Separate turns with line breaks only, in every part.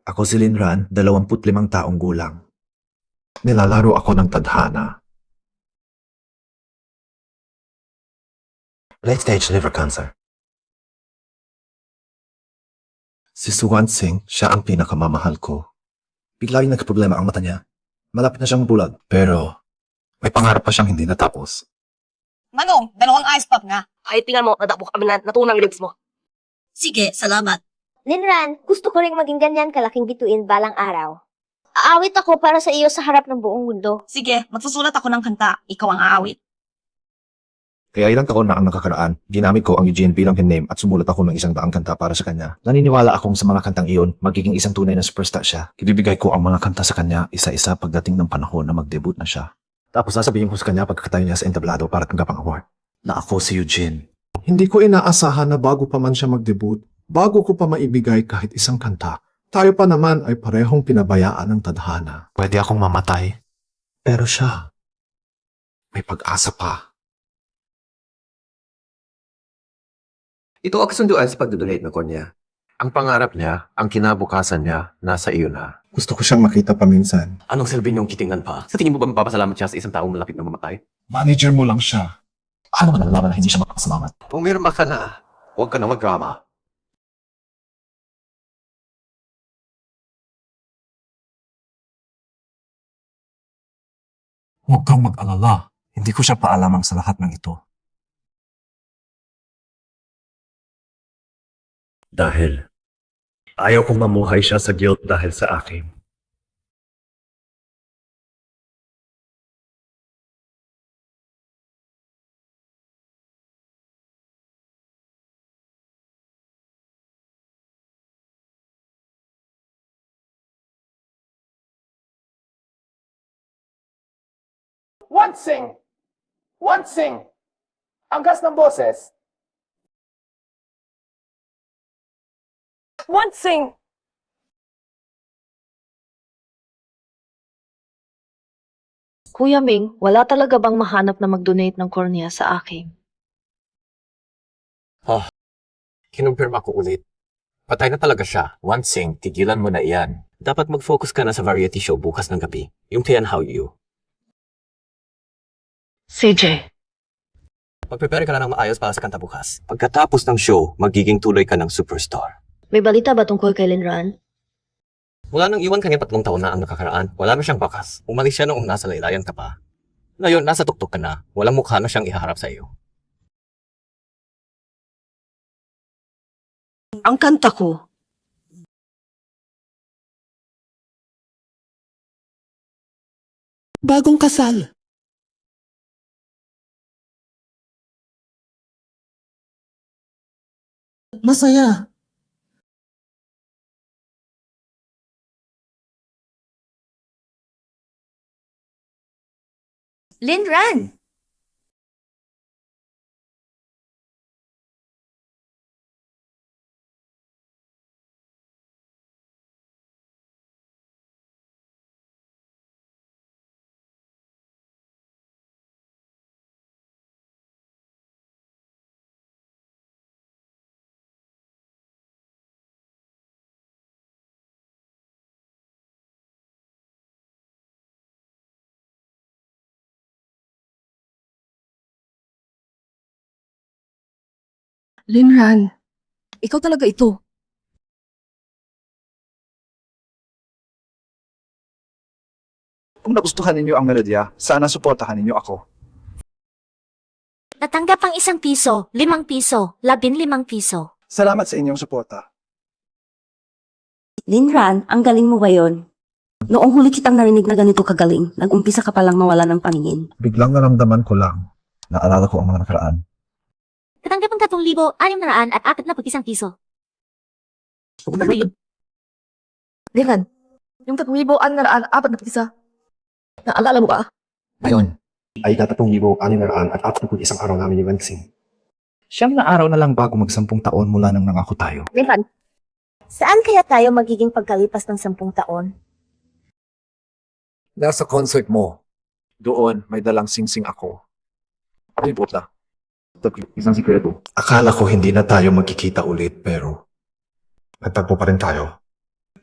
Ako si Linran, 25 taong gulang. Nilalaro ako ng tadhana. Late stage liver cancer. Si Suwan Singh, siya ang pinakamamahal ko. Bigla yung nagkaproblema ang mata niya. Malapit na siyang bulag. Pero, may pangarap pa siyang hindi natapos.
Manong, 2 ice pop nga.
Ay, tingnan mo, nadakbo kami na natunang lips mo.
Sige, salamat.
Linran, gusto ko rin maging ganyan kalaking bituin balang araw. Aawit ako para sa iyo sa harap ng buong mundo.
Sige, magsusulat ako ng kanta. Ikaw ang aawit.
Kaya ilang taon na ang nakakaraan, ginamit ko ang Eugene bilang name at sumulat ako ng 100 kanta para sa kanya. Naniniwala akong sa mga kantang iyon, magiging isang tunay na superstar siya. Ibibigay ko ang mga kanta sa kanya isa-isa pagdating ng panahon na mag-debut na siya. Tapos sasabihin ko sa kanya pagkakatayo niya sa entablado para tanggap ang award. Na ako si Eugene. Hindi ko inaasahan na bago pa man siya mag-debut, bago ko pa maibigay kahit isang kanta, tayo pa naman ay parehong pinabayaan ng tadhana. Pwede akong mamatay. Pero siya, may pag-asa pa.
Ito ang kasunduan sa pagdodonate ng kornea. Ang pangarap niya, ang kinabukasan niya, nasa iyo na.
Gusto ko siyang makita paminsan.
Anong silbi niyong kitingan pa? Sa tingin mo ba mapapasalamat siya sa isang taong malapit na mamatay?
Manager mo lang siya. Ano man nalalaman na hindi siya makakasalamat?
Pumirma ka na. Huwag ka na magdrama.
Huwag kang mag-alala. Hindi ko siya paalamang sa lahat ng ito. Dahil ayaw kong mamuhay siya sa guilt dahil sa akin.
Wansing! Wansing! Ang gas ng boses.
Wansing!
Kuya Ming, wala talaga bang mahanap na mag-donate ng cornea sa akin?
Kinumpirma ko ulit. Patay na talaga siya. Wansing, tigilan mo na iyan. Dapat mag-focus ka na sa variety show bukas ng gabi. Yung Tian How You.
CJ,
Pag-prepare ka na ng maayos para sa kanta bukas. Pagkatapos ng show, magiging tuloy ka ng superstar.
may balita ba tungkol kay Linran?
Mula nang iwan kanya 3 taon na ang nakakaraan, wala na siyang bakas. Umalis siya noong nasa laylayan ka pa. Ngayon, nasa tuktok ka na. Walang mukha na siyang iharap sa iyo.
Ang kanta ko.
Bagong kasal. Masaya.
Linran!
Linran, ikaw talaga ito.
Kung nagustuhan ninyo ang melodya, sana suportahan ninyo ako.
Natanggap ang 1 piso, 5 piso, 15 piso.
Salamat sa inyong suporta.
Linran, ang galing mo ngayon. Noong huli kitang narinig na ganito kagaling, nag-umpisa ka palang mawala ng paningin.
Biglang naramdaman ko lang. Naalala ko ang mga nakaraan.
Natanggap ang 3,641 piso.
Linran, yung 3,641 na pisa. Naalala mo ba?
Ngayon, ay 3,641 araw namin ni Wansing. 9 na araw na lang bago mag-10 taon mula nang nangako tayo.
Linran,
Saan kaya tayo magiging pagkalipas ng 10 taon?
Nasa concert mo. Doon, may dalang singsing ako. Ay, puta. Isang sikreto. Akala ko hindi na tayo magkikita ulit, pero nagtagpo pa rin tayo.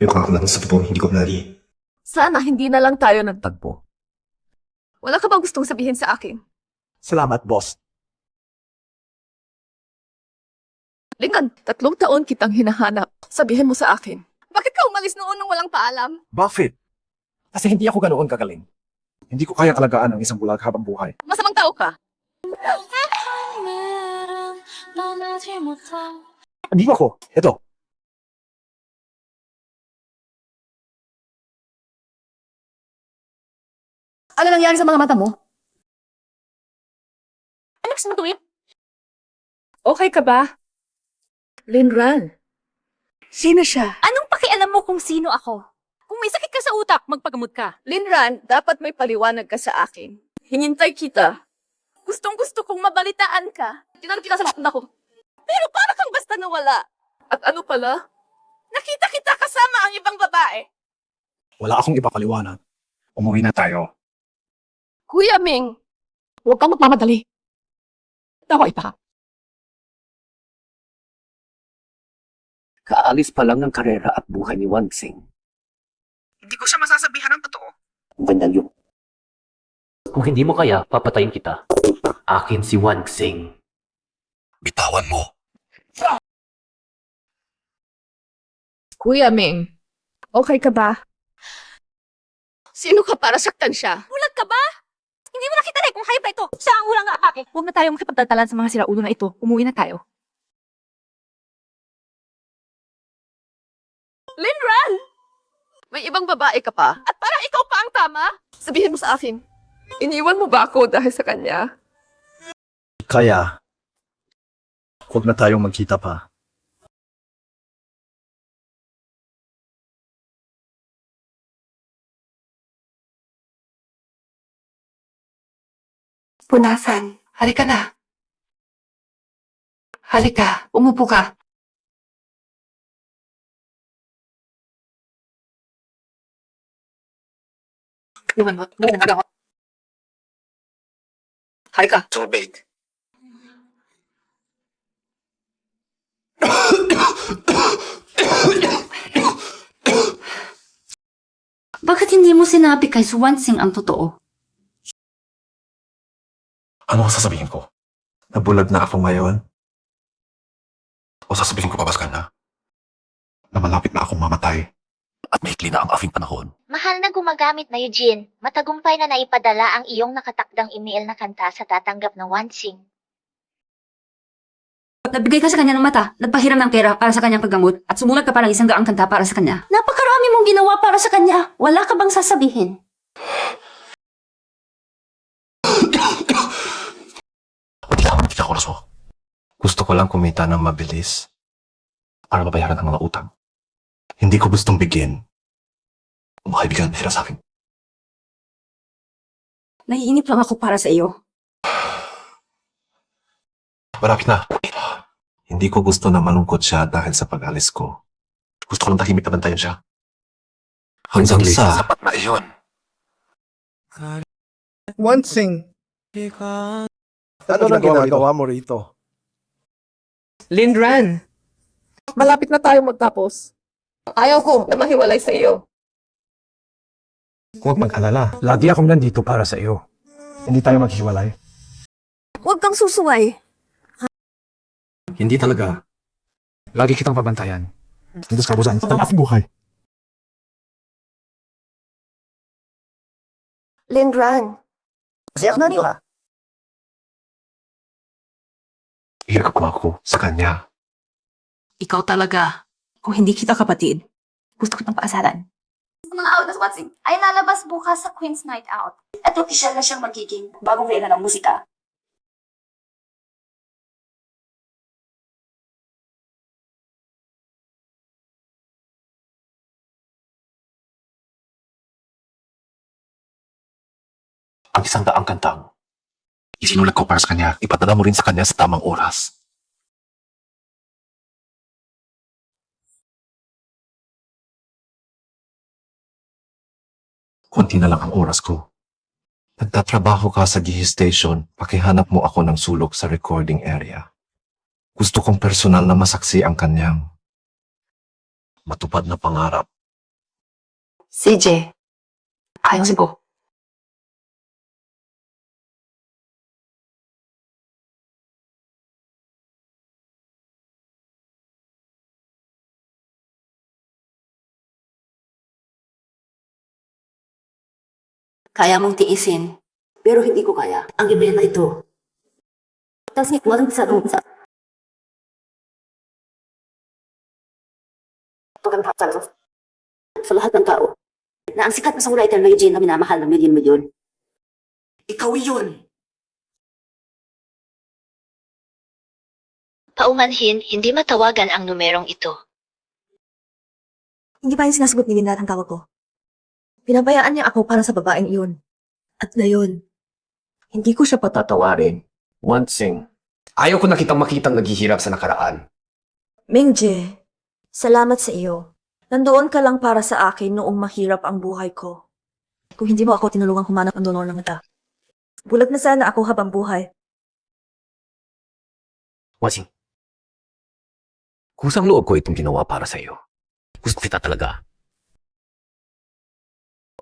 Yung ako lang sa totoo, hindi ko nari.
Sana hindi na lang tayo nagtagpo. Wala ka bang gustong sabihin sa akin?
Salamat, boss.
Lingan, 3 taon kitang hinahanap. Sabihin mo sa akin. Bakit ka umalis noon nang walang paalam?
Bakit? Kasi hindi ako ganoon kagaling. Hindi ko kayang alagaan ang isang bulag habang buhay.
Masamang tao ka.
Hindi ako. Ito.
Ano nangyari sa mga mata mo? Anak sa matuwid? Okay ka ba? Linran. Sino siya?
Anong pakialam mo kung sino ako? Kung may sakit ka sa utak, magpagamot ka.
Linran, dapat may paliwanag ka sa akin. Hinintay kita. Gustong-gusto kong mabalitaan ka. Tinanong kita sa matanda ko. Pero para kang basta nawala. At ano pala? Nakita kita kasama ang ibang babae.
Wala akong ipapaliwanag. Umuwi na tayo.
Kuya Ming, huwag kang magmamadali. Ako ipa.
Kaalis pa lang ng karera at buhay ni Wan Xing.
Hindi ko siya masasabihan ng totoo.
Ganda yun. Kung hindi mo kaya, papatayin kita. Akin si Wan Xing.
Bitawan mo.
Kuya Ming, okay ka ba? Sino ka para saktan siya?
Bulag ka ba? Hindi mo nakita na kung hayop na ito. Siya ang unang atake. Huwag na tayong makipagdaltalan sa mga siraulo na ito. Umuwi na tayo.
Linran! May ibang babae ka pa? At parang ikaw pa ang tama? Sabihin mo sa akin, iniwan mo ba ako dahil sa kanya?
Kaya, huwag na tayong magkita pa.
Punasan, halika na. Halika, umupo ka.
Halika.
Tubig.
Bakit hindi mo sinabi kay Swansing ang totoo?
Ano ang sasabihin ko? Nabulag na ako ngayon? O sasabihin ko pa ba sa kanya? Na malapit na akong mamatay? At maikli na ang aking panahon.
Mahal na gumagamit na Eugene, matagumpay na naipadala ang iyong nakatakdang email na kanta sa tatanggap ng Wansing.
Nagbigay ka sa kanya ng mata, nagpahiram ng pera para sa kanyang paggamot, at sumulat ka pa ng isang gaang kanta para sa kanya. Napakarami mong ginawa para sa kanya. Wala ka bang sasabihin?
Kailangan kita oras mo. Gusto ko lang kumita ng mabilis para mabayaran ang mga utang. Hindi ko gustong bigyan. Kung makaibigan sila sa akin.
Naiinip lang ako para sa iyo.
Marapit na. Hindi ko gusto na malungkot siya dahil sa pag-alis ko. Gusto ko lang tahimik na bantayan siya. Hanggang sa sapat na iyon.
Wansing. Ano na ginagawa mo rito?
Linran, malapit na tayo magtapos. Ayaw ko na mahiwalay sa iyo.
Huwag mag-alala. Lagi akong nandito para sa iyo. Hindi tayo maghiwalay.
Huwag kang susuway.
Hindi talaga. Lagi kitang pabantayan. Dito sa kabusan. Sa aking buhay.
Linran, siyak na niyo.
Hirap ako sa kanya.
Ikaw talaga. Kung hindi kita kapatid, gusto ko itong paasaran.
Mga out na Wansing ay lalabas bukas sa Queen's Night Out.
At opisyal na siyang magiging bagong reyna ng musika.
Ang isang daang kantang. Isinulat ko para sa kanya. Ipadala mo rin sa kanya sa tamang oras. Konti na lang ang oras ko. Nagtatrabaho ka sa GIHI station, pakihanap mo ako ng sulok sa recording area. Gusto kong personal na masaksi ang kanyang matupad na pangarap.
CJ, ayusin ko. Kaya mong tiisin, pero hindi ko kaya. Ang ibenta ito. Tapos walang sa room sa... Sa lahat ng tao, na ang sikat na songwriter na Eugene na minamahal ng milyon-milyon. Ikaw yun!
Paumanhin, hindi matawagan ang numerong ito.
Hindi ba yung sinasagot ni Linda ang tawag ko? Pinabayaan niya ako para sa babaeng iyon. At ngayon, hindi ko siya
Tatawarin. Wansing. Ayaw ko na kitang makitang naghihirap sa nakaraan.
Mingje, salamat sa iyo. Nandoon ka lang para sa akin noong mahirap ang buhay ko. Kung hindi mo ako tinulungan humanap ng donor ng mata. Bulag na sana ako habang buhay.
Wansing. Kusang loob ko itong ginawa para sa iyo. Gusto kita talaga.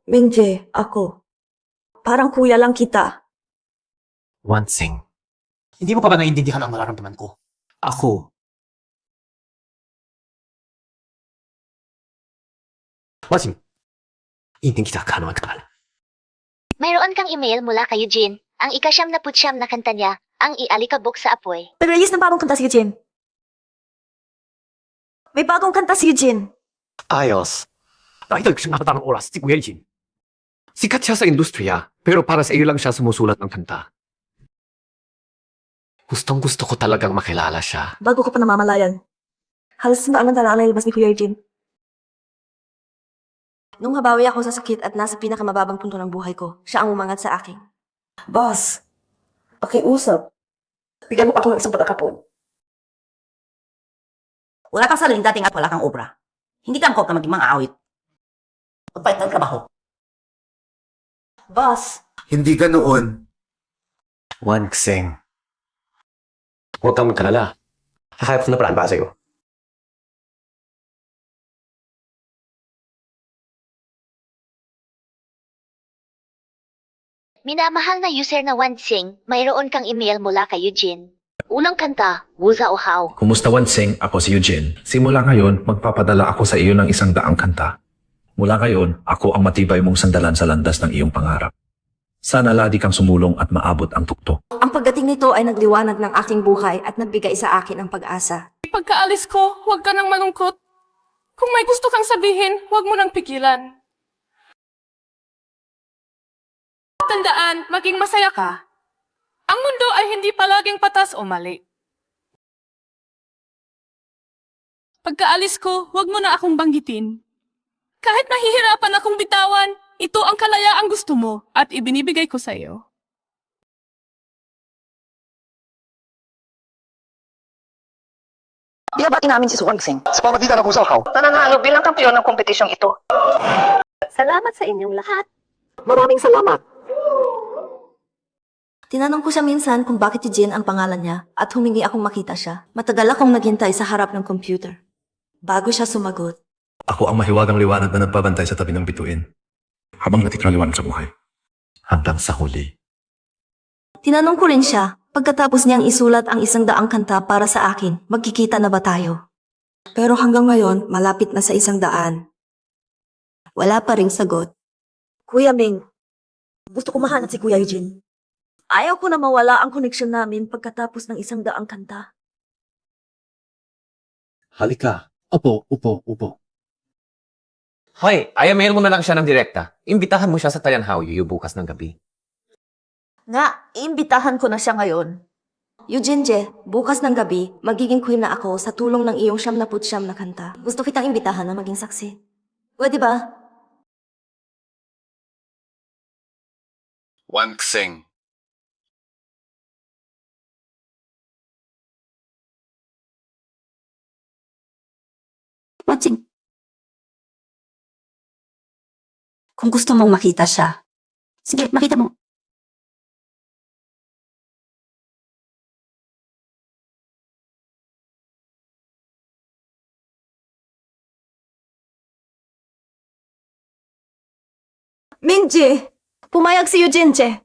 Mingje, ako. Parang kuya lang kita.
Wansing.
Hindi mo pa ba naiintindihan ang nararamdaman ko? Ako.
Wansing. Hindi kita kano ang kapal.
Mayroon kang email mula kay Eugene. Ang ika-siyam na kanta niya, ang Ialikabok sa Apoy.
Nag-release ng bagong kanta si Eugene. May bagong kanta si Eugene.
Ayos. Nakita ko siyang nakatarang oras, si Kuya Eugene. Sikat siya sa industriya, pero para sa iyo lang siya sumusulat ng kanta. Gustong gusto ko talagang makilala siya.
Bago ko pa namamalayan. Halos simbaang na nilabas ni Kuya Eugene. Nung habawi ako sa sakit at nasa pinakamababang punto ng buhay ko, siya ang umangat sa akin. Boss, pakiusap. Bigyan mo ako ng isang pagkakataon.
Wala kang sariling dating at wala kang obra. Hindi ka angkop na maging mga awit. Pagpahit ng trabaho.
Boss,
Hindi ganoon.
Wansing. Huwag kang magkalala. Hakayap ko na paraan para sa'yo.
Minamahal na user na Wansing, mayroon kang email mula kay Eugene. Unang kanta, Wuza o How.
Kumusta Wansing? Ako si Eugene. Simula ngayon, magpapadala ako sa iyo ng 100 kanta. Mula ngayon, ako ang matibay mong sandalan sa landas ng iyong pangarap. Sana lagi kang sumulong at maabot ang tuktok.
ang pagdating nito ay nagliwanag ng aking buhay at nagbigay sa akin ng pag-asa.
Pagkaalis ko, huwag ka nang malungkot. Kung may gusto kang sabihin, huwag mo nang pigilan. Tandaan, maging masaya ka. Ang mundo ay hindi palaging patas o mali. Pagkaalis ko, huwag mo na akong banggitin. Kahit nahihirapan akong bitawan, ito ang kalayaang gusto mo at ibinibigay ko sa iyo.
Binabati namin si Suwangsing.
Sa pamamagitan ng Wuza o How.
Nananalo bilang kampiyon ng kompetisyong ito.
Salamat sa inyong lahat.
Maraming salamat. Tinanong ko siya minsan kung bakit Eugene ang pangalan niya at humingi akong makita siya. Matagal akong naghintay sa harap ng computer. Bago siya sumagot,
Ako ang mahiwagang liwanag na nagpabantay sa tabi ng bituin. Habang natitira liwanag sa buhay.
Hanggang sa huli.
tinanong ko rin siya, pagkatapos niyang isulat ang 100 kanta para sa akin, magkikita na ba tayo? Pero hanggang ngayon, malapit na sa 100. Wala pa ring sagot. Kuya Ming, gusto ko mahanap si Kuya Eugene. Ayaw ko na mawala ang koneksyon namin pagkatapos ng 100 kanta.
Halika.
Upo.
Hoy, mail mo na lang siya ng direkta. Imbitahan mo siya sa Tayanhaw Yuyu bukas ng gabi.
Nga, iimbitahan ko na siya ngayon. Eugene, bukas ng gabi, magiging queen na ako sa tulong ng iyong 99 na kanta. Gusto kitang imbitahan na maging saksi. Pwede ba?
Wansing.
Wansing. Kung gusto mong makita siya, sige, makita mo.
Mingji! Pumayag si Eugene, Je.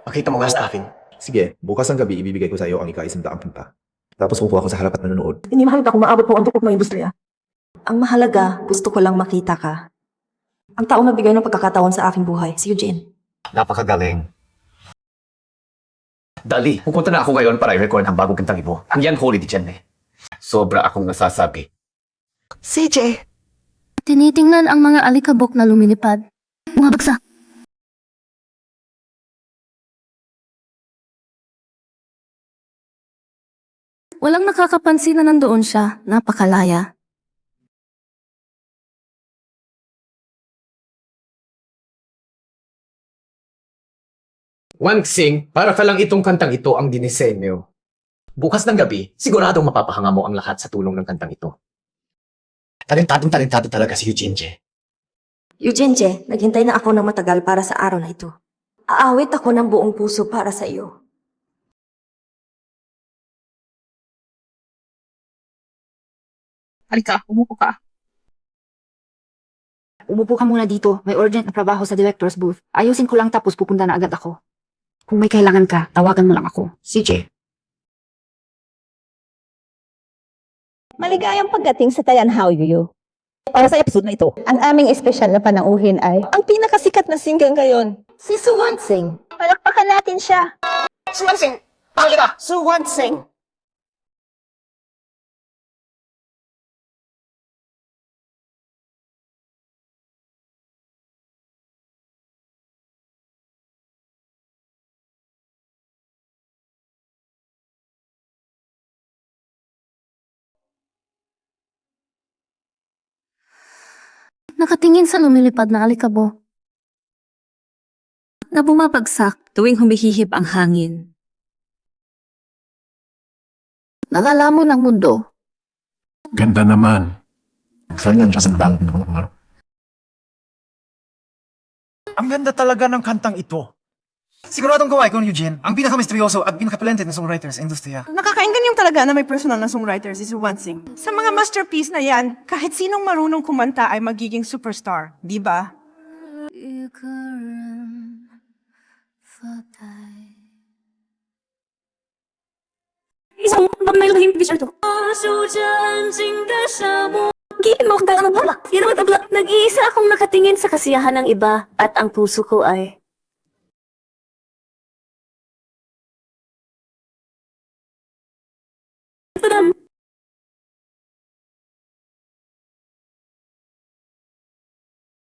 Pakita mo nga sa akin.
Sige, bukas ng gabi ibibigay ko sa iyo ang ika-100 kanta. Tapos kukuha ko sa harap at nanonood.
Hindi mahal ka kung maabot mo ang tukok ng industriya. Ang mahalaga, gusto ko lang makita ka. Ang taong nagbigay ng pagkakataon sa aking buhay, si Eugene.
Napakagaling.
Dali, pupunta na ako ngayon para i-record ang bagong kantang ibo. Ang Young Holy Diyan eh. Sobra akong nasasabi.
CJ!
Tinitingnan ang mga alikabok na lumilipad. Mga bagsak. Walang nakakapansin na nandoon siya. Napakalaya.
Wangsing, para ka lang itong kantang ito ang dinisenyo. Bukas ng gabi, siguradong mapapahanga mo ang lahat sa tulong ng kantang ito. Talentado talaga si Eugene Je.
Eugene, Je, naghintay na ako ng matagal para sa araw na ito. Aawit ako ng buong puso para sa iyo.
Halika, umupo ka. Umupo ka muna dito. May urgent na trabaho sa director's booth. Ayusin ko lang tapos pupunta na agad ako. Kung may kailangan ka, tawagan mo lang ako. CJ.
Maligayang pagdating sa Tayan How You. Para sa episode na ito, ang aming espesyal na panauhin ay ang pinakasikat na singer ngayon, si Suwansing. Palakpakan natin siya.
Suwansing! Pakali ka!
Suwansing.
Nakatingin sa lumilipad na alikabo. Na bumabagsak tuwing humihihip ang hangin. Nalalamon ang mundo.
Ganda naman. Saan yan siya sa dang?
Ang ganda talaga ng kantang ito. Siguradong gawa ikaw ni Eugene, ang pinakamisteryoso at pinaka-talented na songwriter sa industriya.
Nakakainggan yung talaga na may personal na songwriter si Suwansing. Sa mga masterpiece na yan, kahit sinong marunong kumanta ay magiging superstar, di ba?
Isang pagmailahing picture to. Gilin mo akong dala ng bala. Yan ang tabla. Nag-iisa akong nakatingin sa kasiyahan ng iba at ang puso ko ay...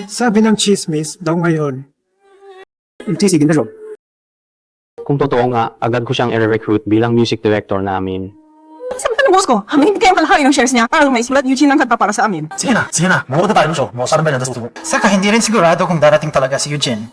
Sabi ng chismis daw ngayon, sige na Rob.
Kung totoo nga, agad ko siyang i-recruit bilang music director namin.
Sabi ka ng boss ko, hindi kayo malaki ng shares niya para may sulat Eugene ang kanta para sa amin.
Sige na. Mawag na tayo ng show. Mawag ba na susunod? Saka hindi rin sigurado kung darating talaga si Eugene.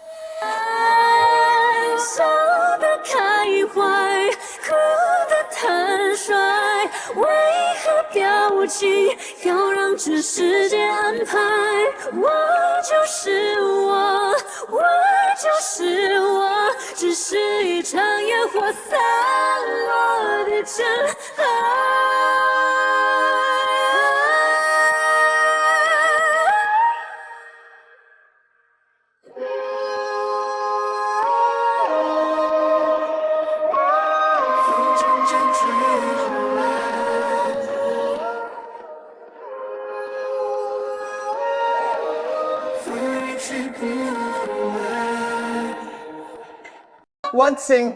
Wansing!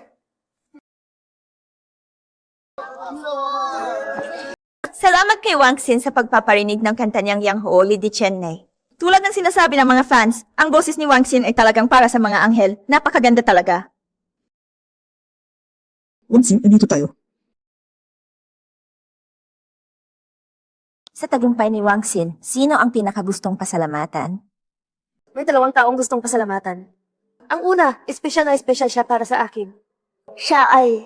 Salamat kay Wangsin sa pagpaparinig ng kanta niyang Yang Holy di Chennai. Tulad ng sinasabi ng mga fans, ang boses ni Wangsin ay talagang para sa mga anghel. Napakaganda talaga.
Wansing, andito tayo.
Sa tagumpay ni Wangsin, sino ang pinakagustong pasalamatan?
May dalawang taong gustong pasalamatan. Ang una, espesyal na espesyal siya para sa akin. Siya ay...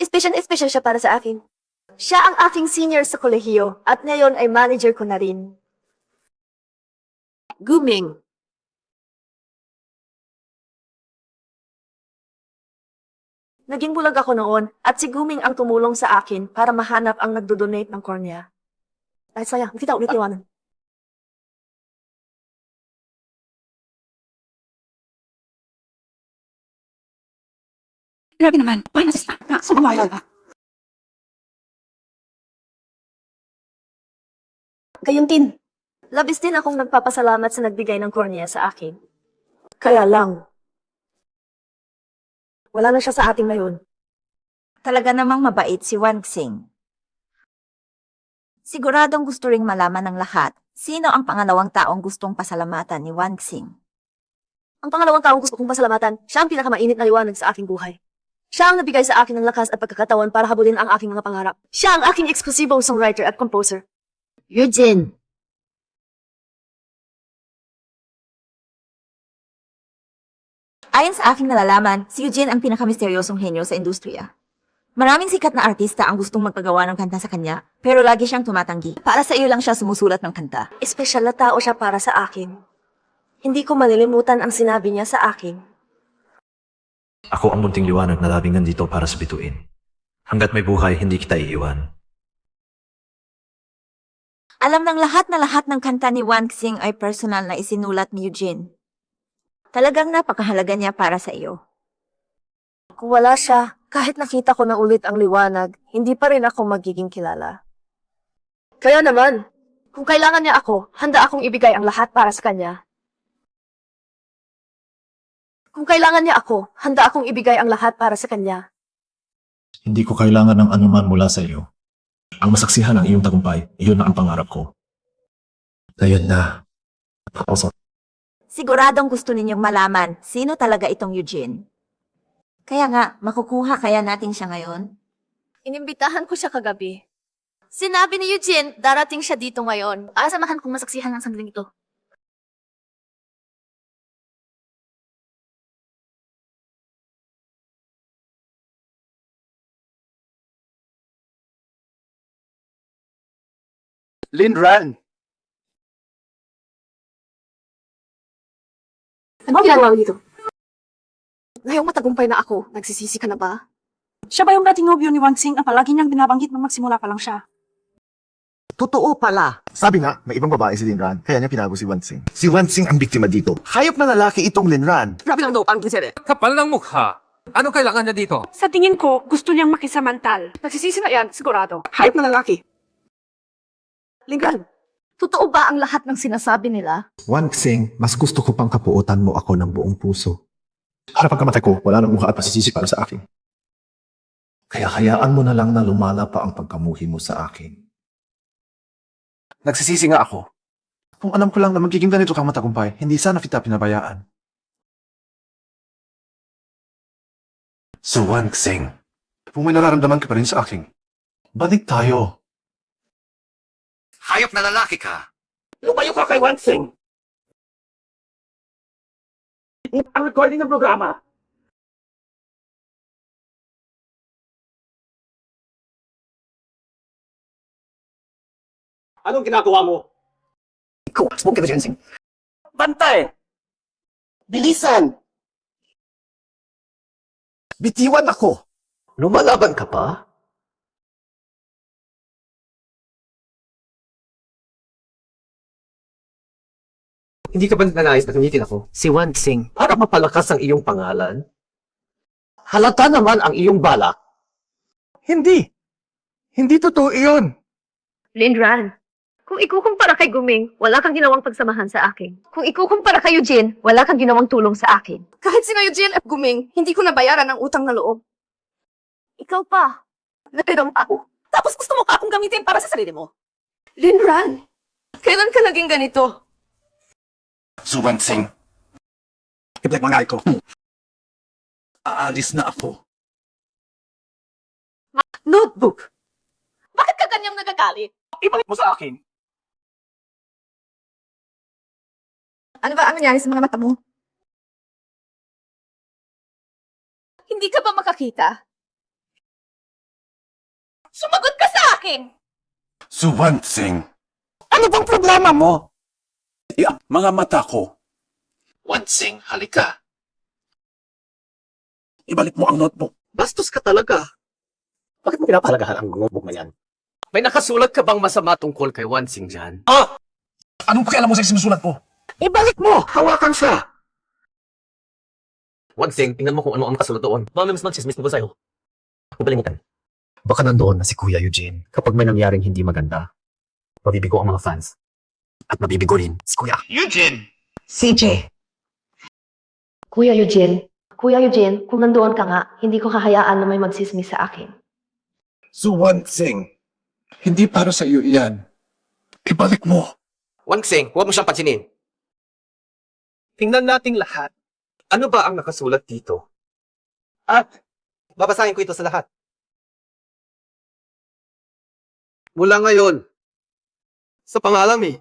Espesyal na espesyal siya para sa akin. Siya ang aking senior sa kolehiyo at ngayon ay manager ko na rin. Guming. Naging bulag ako noon at si Guming ang tumulong sa akin para mahanap ang nagdodonate ng cornea. Dahil sayang, nakita ulit iwanan.
Grabe naman. Paano sa sumawala ka?
Gayon din. Labis din akong nagpapasalamat sa nagbigay ng kornea sa akin. Kaya lang, wala na siya sa ating ngayon.
Talaga namang mabait si Wanxing. Siguradong gusto ring malaman ng lahat sino ang pangalawang taong gustong pasalamatan ni Wanxing.
Ang pangalawang taong gusto kong pasalamatan, siya ang pinakamainit na liwanag sa aking buhay. Siya ang nabigay sa akin ng lakas at pagkakataon para habulin ang aking mga pangarap. Siya ang aking eksklusibong songwriter at composer.
Eugene,
Ayon sa aking nalalaman, si Eugene ang pinakamisteryosong henyo sa industriya. Maraming sikat na artista ang gustong magpagawa ng kanta sa kanya, pero lagi siyang tumatanggi. Para sa iyo lang siya sumusulat ng kanta.
Espesyal na tao siya para sa akin. Hindi ko malilimutan ang sinabi niya sa akin.
Ako ang munting liwanag na labing nandito para sa bituin. Hanggat may buhay, hindi kita iiwan.
Alam ng lahat na lahat ng kanta ni Wanxing ay personal na isinulat ni Eugene. Talagang napakahalaga niya para sa iyo.
Kung wala siya, kahit nakita ko na ulit ang liwanag, hindi pa rin ako magiging kilala. Kaya naman, kung kailangan niya ako, handa akong ibigay ang lahat para sa kanya. Kung kailangan niya ako, handa akong ibigay ang lahat para sa kanya.
Hindi ko kailangan ng anuman mula sa iyo. Ang masaksihan ng iyong tagumpay, iyon na ang pangarap ko. Ngayon na. Also,
Siguradong gusto ninyong malaman sino talaga itong Eugene. Kaya nga, makukuha kaya natin siya ngayon?
Inimbitahan ko siya kagabi. Sinabi ni Eugene, darating siya dito ngayon. Asamahan kong masaksihan ng sandling ito.
Linran!
Ano ginagawa mo dito? Ngayong matagumpay na ako, nagsisisi ka na ba?
Siya ba yung dating nobyo ni Wanxing ang palagi niyang binabanggit nung magsimula pa lang siya?
Totoo pala.
sabi nga, may ibang babae si Linran, kaya niya pinago si Wanxing. Si Wanxing ang biktima dito.
Hayop na lalaki itong Linran.
Grabe lang daw, parang ginsere.
Kapal ng mukha. Ano kailangan niya dito?
Sa tingin ko, gusto niyang makisamantal. Nagsisisi na yan, sigurado.
Hayop na lalaki.
Lingran, totoo ba ang lahat ng sinasabi nila?
Wanxing, mas gusto ko pang kapuotan mo ako ng buong puso. Para pagkamatay ko, wala nang mukha at pasisisi para sa akin. Kaya hayaan mo na lang na lumala pa ang pagkamuhi mo sa akin.
Nagsisisi nga ako. Kung alam ko lang na magiging ganito kang matagumpay, hindi sana kita pinabayaan.
So Wanxing, kung may nararamdaman ka pa rin sa akin, balik tayo.
Hayop na lalaki ka.
Lumayo ka kay Wanxing. Ang recording ng programa. Anong ginagawa mo?
Ikaw, smoke ka dyan,
Bantay!
Bilisan! Bitiwan ako! Lumalaban ka pa? Hindi ka ba nanayos na gamitin ako? Si Wanxing, para mapalakas ang iyong pangalan? Halata naman ang iyong balak. Hindi! Hindi totoo iyon!
Linran, kung ikukumpara kay Guming, wala kang ginawang pagsamahan sa akin. Kung ikukumpara kay Eugene, wala kang ginawang tulong sa akin.
Kahit sina Eugene at Guming, hindi ko nabayaran ang utang na loob.
Ikaw pa.
Natiram ako. Tapos gusto mo pa akong gamitin para sa sarili mo. Linran, kailan ka naging ganito?
So Wanxing, ibalik mga ko. Aalis na ako.
Notebook. Bakit ka ganyang nagagalit?
Ibalik mo sa akin.
Ano ba ang nangyari sa mga mata mo?
Hindi ka ba makakita? Sumagot ka sa akin!
So Wanxing, ano bang problema mo? Mga mata ko. Wanxing, halika. Ibalik mo ang notebook. Bastos ka talaga.
Bakit mo pinapalagahan ang notebook na yan? May nakasulat ka bang masama tungkol kay Wanxing dyan?
Anong pakialam mo sa sinusulat ko? Ibalik mo! Hawakan siya!
Wansing, tingnan mo kung ano ang kasunod doon. Baka may mas magsismis na ba sa'yo? Huwag kalimutan.
Baka nandoon na si Kuya Eugene. Kapag may nangyaring hindi maganda, mabibigo ang mga fans. At mabibigo rin si Kuya.
CJ.
Kuya Eugene, kung nandoon ka nga, hindi ko kahayaan na may magsismis sa akin.
So one thing, hindi para sa iyo iyan. Ibalik mo.
Wansing, huwag mo siyang pansinin. Tingnan nating lahat. Ano ba ang nakasulat dito? At babasahin ko ito sa lahat. Mula ngayon, sa pangalan ni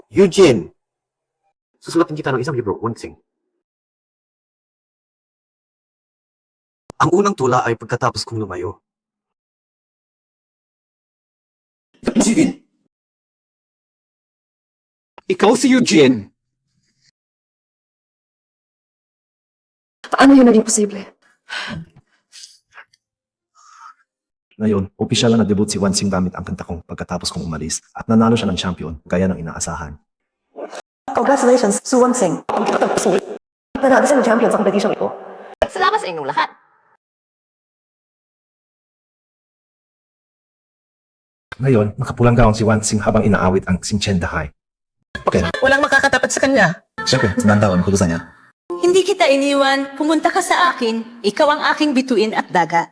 Eugene.
Susulatin kita ng isang libro, Wansing. Ang unang tula ay pagkatapos kong lumayo.
Eugene. Ikaw si Eugene.
Paano yun naging posible?
Ngayon, opisyal na nag-debut si Wansing gamit ang kanta kong pagkatapos kong umalis at nanalo siya ng champion gaya ng inaasahan.
Congratulations, Su Wansing. Nanalo siya ng champion sa competition ito.
Salamat sa inyong lahat.
Ngayon, nakapulanggaon si Wansing habang inaawit ang Sinchenda High. Okay,
walang makakatapat sa kanya.
siyempre, sinandaon, kutusan niya.
Hindi kita iniwan, pumunta ka sa akin, ikaw ang aking bituin at daga.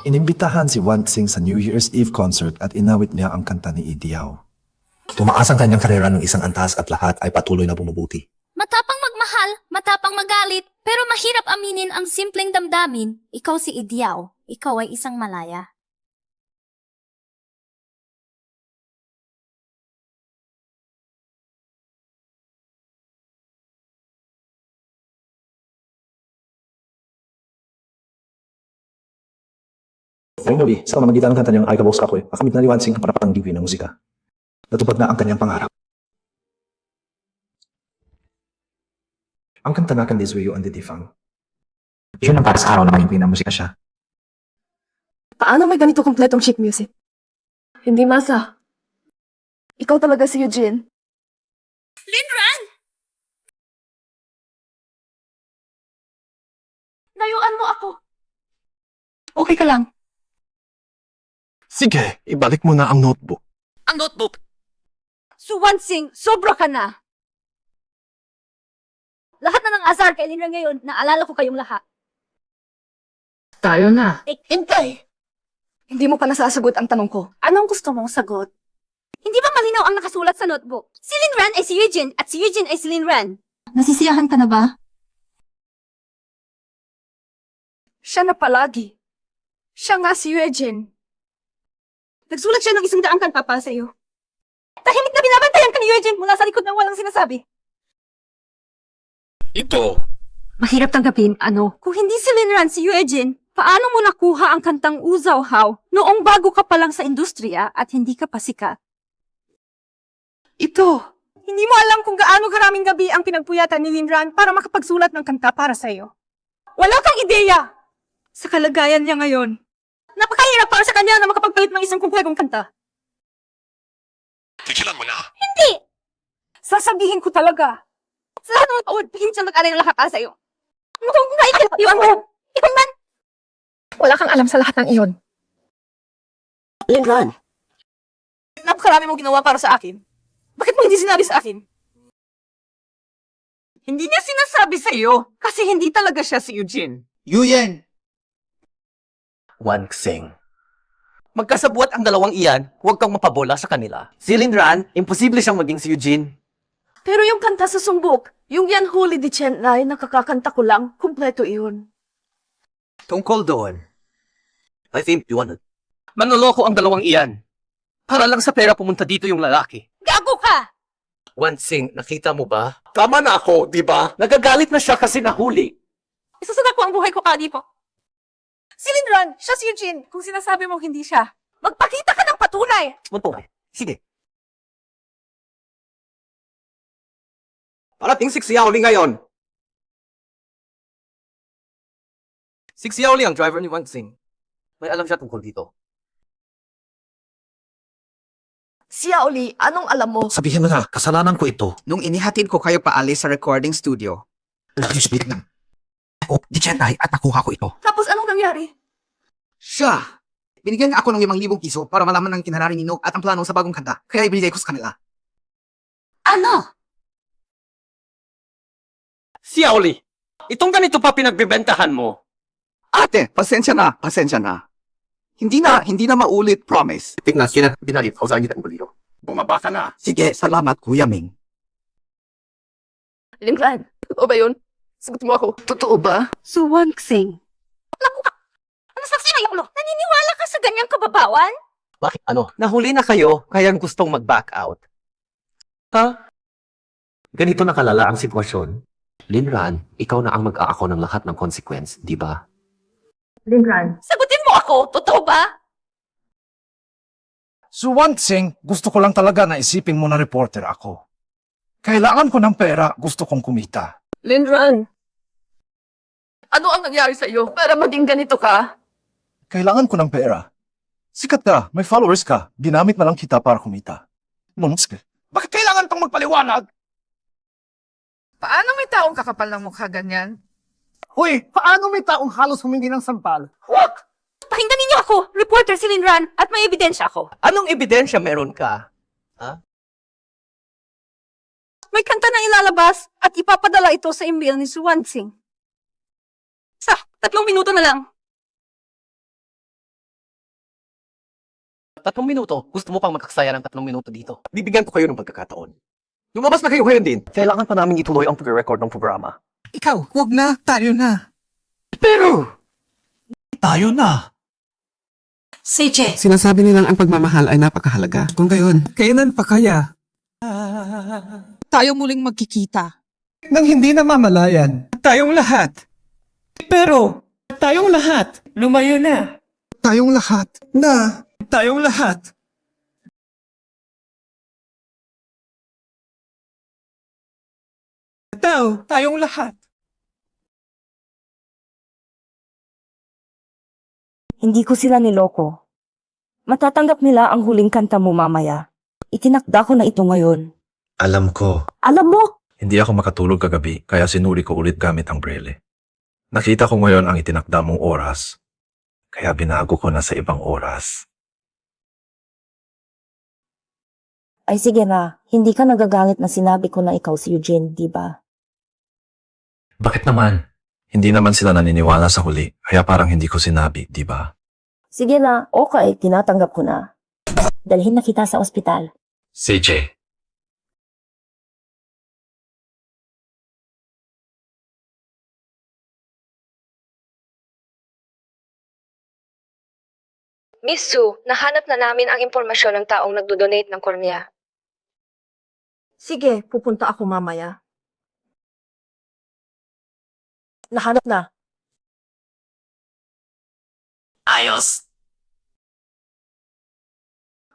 Inimbitahan si Wansing sa New Year's Eve concert at inawit niya ang kanta ni Idiao. Tumaas ang kanyang karera ng isang antas at lahat ay patuloy na bumubuti.
Matapang magmahal, matapang magalit, pero mahirap aminin ang simpleng damdamin. Ikaw si Idiao, ikaw ay isang malaya.
Ngayong gabi, sa pamamagitan ng kanta niyang Ay Kabos Kakoy, makamit na ni Wansing ang parapanggipin ng musika. Natupad na ang kanyang pangarap. Ang kanta na Kandisweyo ang Didifang. Yun ang para sa araw na maging musika siya.
Paano may ganito kompletong chic music? Hindi masa. Ikaw talaga si Eugene.
Linran!
Layuan mo ako.
Okay ka lang. Sige, ibalik mo na ang notebook.
Ang notebook.
Su Wansing, sobra ka na.
Lahat na ng asar kay Linran ngayon, naalala ko kayong lahat.
Tayo na.
Hintay!
Hindi mo pa nasasagot ang tanong ko. Anong gusto mong sagot?
Hindi ba malinaw ang nakasulat sa notebook? Si Linran ay si Eugene at si Eugene ay si Linran.
Nasisiyahan ka na ba?
Siya na palagi. Siya nga si Eugene. Nagsulat siya ng isang daang kanta para sa iyo.
Tahimik na binabantayan ka ni Eugene mula sa likod ng walang sinasabi.
Ito.
Mahirap tanggapin, ano? Kung hindi si Linran, si Eugene, paano mo nakuha ang kantang Uzaw How noong bago ka pa lang sa industriya at hindi ka pa sikat?
Ito. Hindi mo alam kung gaano karaming gabi ang pinagpuyatan ni Linran para makapagsulat ng kanta para sa iyo. Wala kang ideya sa kalagayan niya ngayon. Napakahirap para sa kanya na makapagpalit ng isang kumpletong kanta.
Tigilan mo na.
Hindi! Sasabihin ko talaga. Sa lahat ng taon, hindi siya nag-alay ng lahat para sa iyo. Ano kung naiiwan mo? Ikaw man! Wala kang alam sa lahat ng iyon.
Linran.
Napakarami mo ginawa para sa akin. Bakit mo hindi sinabi sa akin?
Hindi niya sinasabi sa iyo kasi hindi talaga siya si Eugene.
Yuyen.
Wansing. Magkasabuat ang dalawang iyan, huwag kang mapabola sa kanila. Si Linran, imposible siyang maging si Eugene.
Pero yung kanta sa sumbok, yung yan huli di Chenlay, nakakakanta ko lang, kumpleto iyon.
Tungkol doon, I think you wanted. Manloloko ang dalawang iyan. Para lang sa pera pumunta dito yung lalaki.
Gago ka!
Wansing, nakita mo ba? Tama na ako, di ba? Nagagalit na siya kasi nahuli.
Isasada ko ang buhay ko kadi po. Si Linran, siya si Eugene, kung sinasabi mo hindi siya. Magpakita ka ng patunay!
Punto. Sige. Parating si Xiaoli ngayon.
Si Xiaoli ang driver ni Wan Xing. May alam siya tungkol dito.
Xiaoli, anong alam mo?
Sabihin mo na, kasalanan ko ito.
Nung inihatid ko kayo paalis sa recording studio,
Speak lang. Ako, di Jedi, at nakuha ko ito.
Tapos anong nangyari?
siya! Binigyan niya ako ng 5,000 piso para malaman ng kinarari ni Nook at ang plano sa bagong kanta, kaya ibinigay ko sa kanila.
Ano?
Xiaoli! Itong ganito pa pinagbibentahan mo.
Ate, pasensya na, pasensya na. Hindi na maulit, promise.
Tingnan, kina binalit, kausahan kita ang baliro.
Bumaba ka na. Sige, salamat, Kuya Ming.
Lingran, totoo ba yun? Sagot mo ako. Totoo ba?
So, Wan Xing,
Ano saksi na yung ulo? Naniniwala ka sa ganyang kababawan?
Bakit ano? Nahuli na kayo, kaya gustong mag-back out. Ha?
Ganito na kalala ang sitwasyon. Linran, ikaw na ang mag-aako ng lahat ng consequence, di ba?
Lingran.
Sagutin mo ako, totoo ba?
So one thing, gusto ko lang talaga na isipin mo na reporter ako. Kailangan ko ng pera, gusto kong kumita.
Lingran. Ano ang nangyari sa iyo para maging ganito ka?
Kailangan ko ng pera. Sikat ka, may followers ka, ginamit na lang kita para kumita. Monske, bakit kailangan tong magpaliwanag?
Paano may taong kakapal ng mukha ganyan?
Hoy, paano may taong halos humingi ng sampal?
Pakinggan ninyo ako, reporter si Linran, at may ebidensya ako.
Anong ebidensya meron ka?
may kanta na ilalabas at ipapadala ito sa email ni Wan Xing. Sa 3 minuto na lang.
3 minuto? Gusto mo pang makaksaya ng 3 minuto dito? Bibigyan ko kayo ng pagkakataon. Lumabas na kayo ngayon din. Kailangan pa namin ituloy ang pag-record ng programa.
Ikaw, huwag na, tayo na.
Pero,
Tayo na.
CJ,
Sinasabi nilang ang pagmamahal ay napakahalaga. Kung gayon, kailan pa kaya? Tayo muling magkikita.
nang hindi na mamalayan. Tayong lahat. Pero, tayong lahat. Lumayo na.
Tayong lahat.
Tayong lahat. Tayong lahat.
Hindi ko sila niloko. Matatanggap nila ang huling kanta mo mamaya. Itinakda ko na ito ngayon.
Alam ko,
Alam mo,
hindi ako makatulog kagabi, kaya sinuri ko ulit gamit ang braille. Nakita ko ngayon ang itinakda mong oras, kaya binago ko na sa ibang oras.
ay sige na, hindi ka nagagalit na sinabi ko na ikaw si Eugene, di ba?
Bakit naman? Hindi naman sila naniniwala sa huli, kaya parang hindi ko sinabi, di ba?
Sige na, okay, tinatanggap ko na. Dalhin na kita sa ospital.
CJ.
Miss Sue, nahanap na namin ang impormasyon ng taong nagdodonate ng kornea. Sige, pupunta ako mamaya. Nahanap na.
Ayos.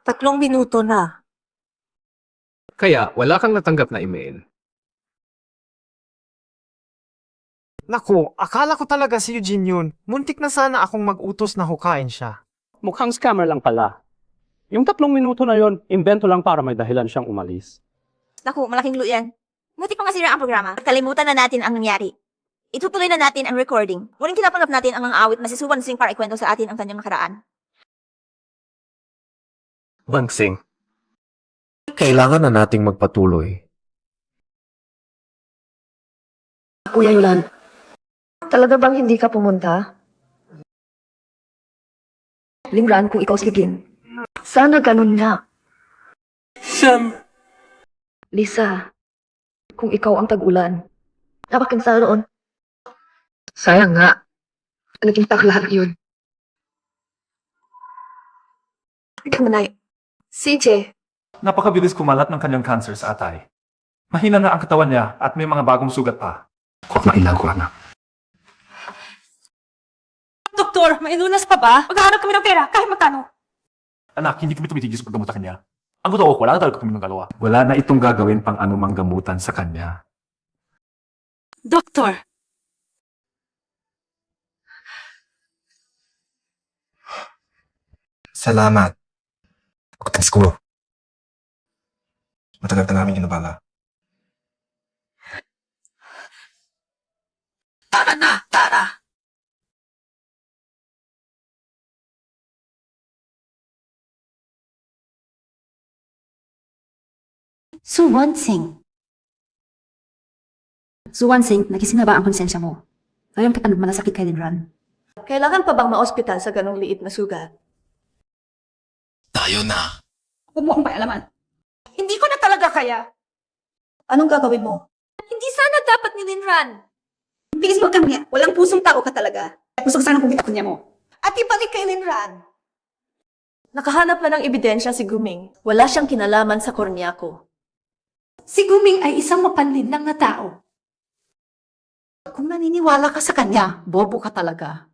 3 minuto na.
Kaya wala kang natanggap na email.
Naku, akala ko talaga si Eugene yun. Muntik na sana akong mag-utos na hukain siya.
Mukhang scammer lang pala. Yung 3 minuto na yon, imbento lang para may dahilan siyang umalis.
Naku, malaking lulo yan. Buti pa masira ang programa. Kalimutan na natin ang nangyari. Itutuloy na natin ang recording. Muling tinatanggap natin ang mga awit na si Wan Xing para ikwento sa atin ang kanyang nakaraan.
Wan Xing, kailangan na nating magpatuloy.
Kuya Yulan, talaga bang hindi ka pumunta? Lingran, kung ikaw si Eugene. Sana ganun nga.
Sam!
Lisa, kung ikaw ang tag-ulan, dapat kang sa roon. Sayang nga. Naging lahat yun. Ikaw manay. CJ.
Napakabilis kumalat ng kanyang cancer sa atay. Mahina na ang katawan niya at may mga bagong sugat pa. Huwag mailago na.
Doktor, may lunas pa ba?
Maghahanap kami ng pera, kahit magkano.
Anak, hindi kami tumitigil sa paggamot sa kanya. Ang totoo, wala na talaga kami ng galawa. Wala na itong gagawin pang anumang gamutan sa kanya.
Doktor,
Salamat. Pagkatapos ko, matagal na namin ginabala.
Tara na, tara!
Suwansing. Suwansing, nagising na ba ang konsensya mo? Ngayon kita nagmalasakit kay Linran.
Kailangan pa bang ma-ospital sa ganong liit na sugat?
Tayo na.
Huwag mo akong pakialaman.
Hindi ko na talaga kaya.
Anong gagawin mo?
Hindi sana dapat ni Linran.
Please, huwag kang niya. Walang pusong tao ka talaga. Gusto ko sana kumita ko niya mo.
At ibalik kay Linran.
Nakahanap na ng ebidensya si Guming. Wala siyang kinalaman sa kornea ko.
Si Guming ay isang mapanlinlang na tao.
Kung naniniwala ka sa kanya, bobo ka talaga.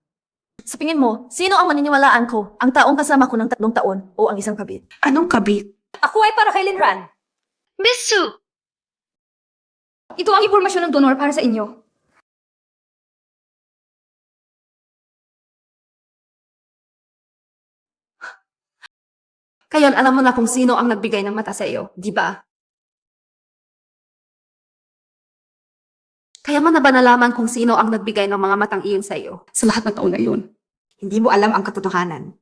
Sa tingin mo, sino ang maniniwalaan ko? Ang taong kasama ko ng 3 taon o ang isang kabit?
Anong kabit?
Ako ay para kay Linran.
Miss Su! Ito ang impormasyon ng donor para sa inyo. Kayon, alam mo na kung sino ang nagbigay ng mata sa iyo, di ba? Kaya mo na ba nalaman kung sino ang nagbigay ng mga matang iyon sa iyo sa lahat ng taon na iyon?
Hindi mo alam ang katotohanan.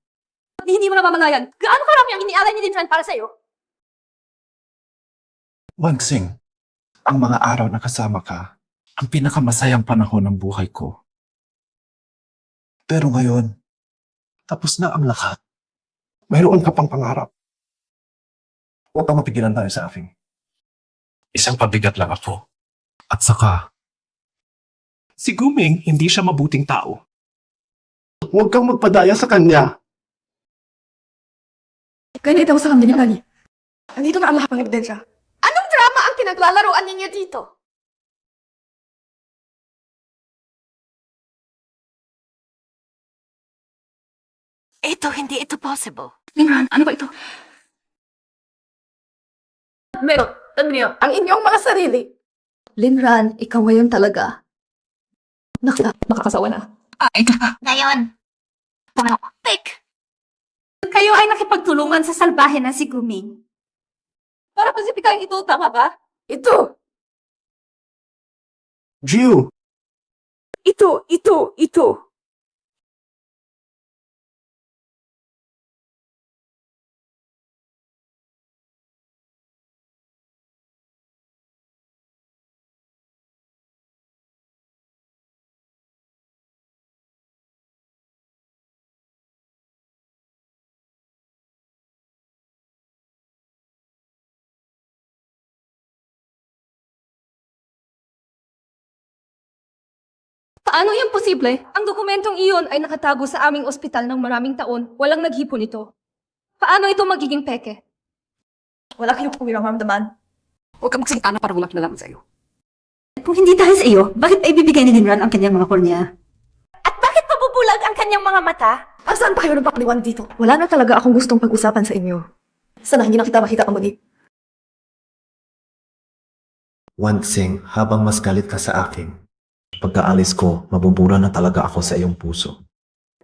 Hindi mo namamalayan. Gaano karami ang inialay ni Linran para sa iyo?
Wansing, ang mga araw na kasama ka, ang pinakamasayang panahon ng buhay ko. Pero ngayon, tapos na ang lahat. Mayroon ka pang pangarap. Huwag kang mapigilan tayo sa aking. Isang pabigat lang ako. At saka, si Guming hindi siya mabuting tao. Huwag kang magpadaya sa kanya.
Ganito sa kanya kali. Andito na ang lahat ng ebidensya.
Anong drama ang pinaglalaroan ninyo dito? Hindi ito possible.
Linran, ano ba ito?
Meron, niyo, ang inyong mga sarili.
Linran, ikaw ngayon talaga. Nakakasawa na.
Ngayon,
Fake!
Kayo ay nakipagtulungan sa salbahe na si Guming.
Para pasipikain ito, tama ba?
Ito!
Jiu!
Ito.
Paano yan posible? Ang dokumentong iyon ay nakatago sa aming ospital ng maraming taon. Walang naghipon ito. Paano ito magiging peke?
Wala kayong puwirang mamdaman.
Huwag kang magsalita na para wala kinalaman sa iyo. Kung hindi dahil sa iyo, bakit ay bibigay ni Linran ang kanyang mga kornea?
At bakit mabubulag ang kanyang mga mata?
Saan pa kayo nagpapaliwan dito? Wala na talaga akong gustong pag-usapan sa inyo. Sana hindi na kita makita ang muli.
Wansing, habang mas galit ka sa akin, pagkaalis ko, mabubura na talaga ako sa iyong puso.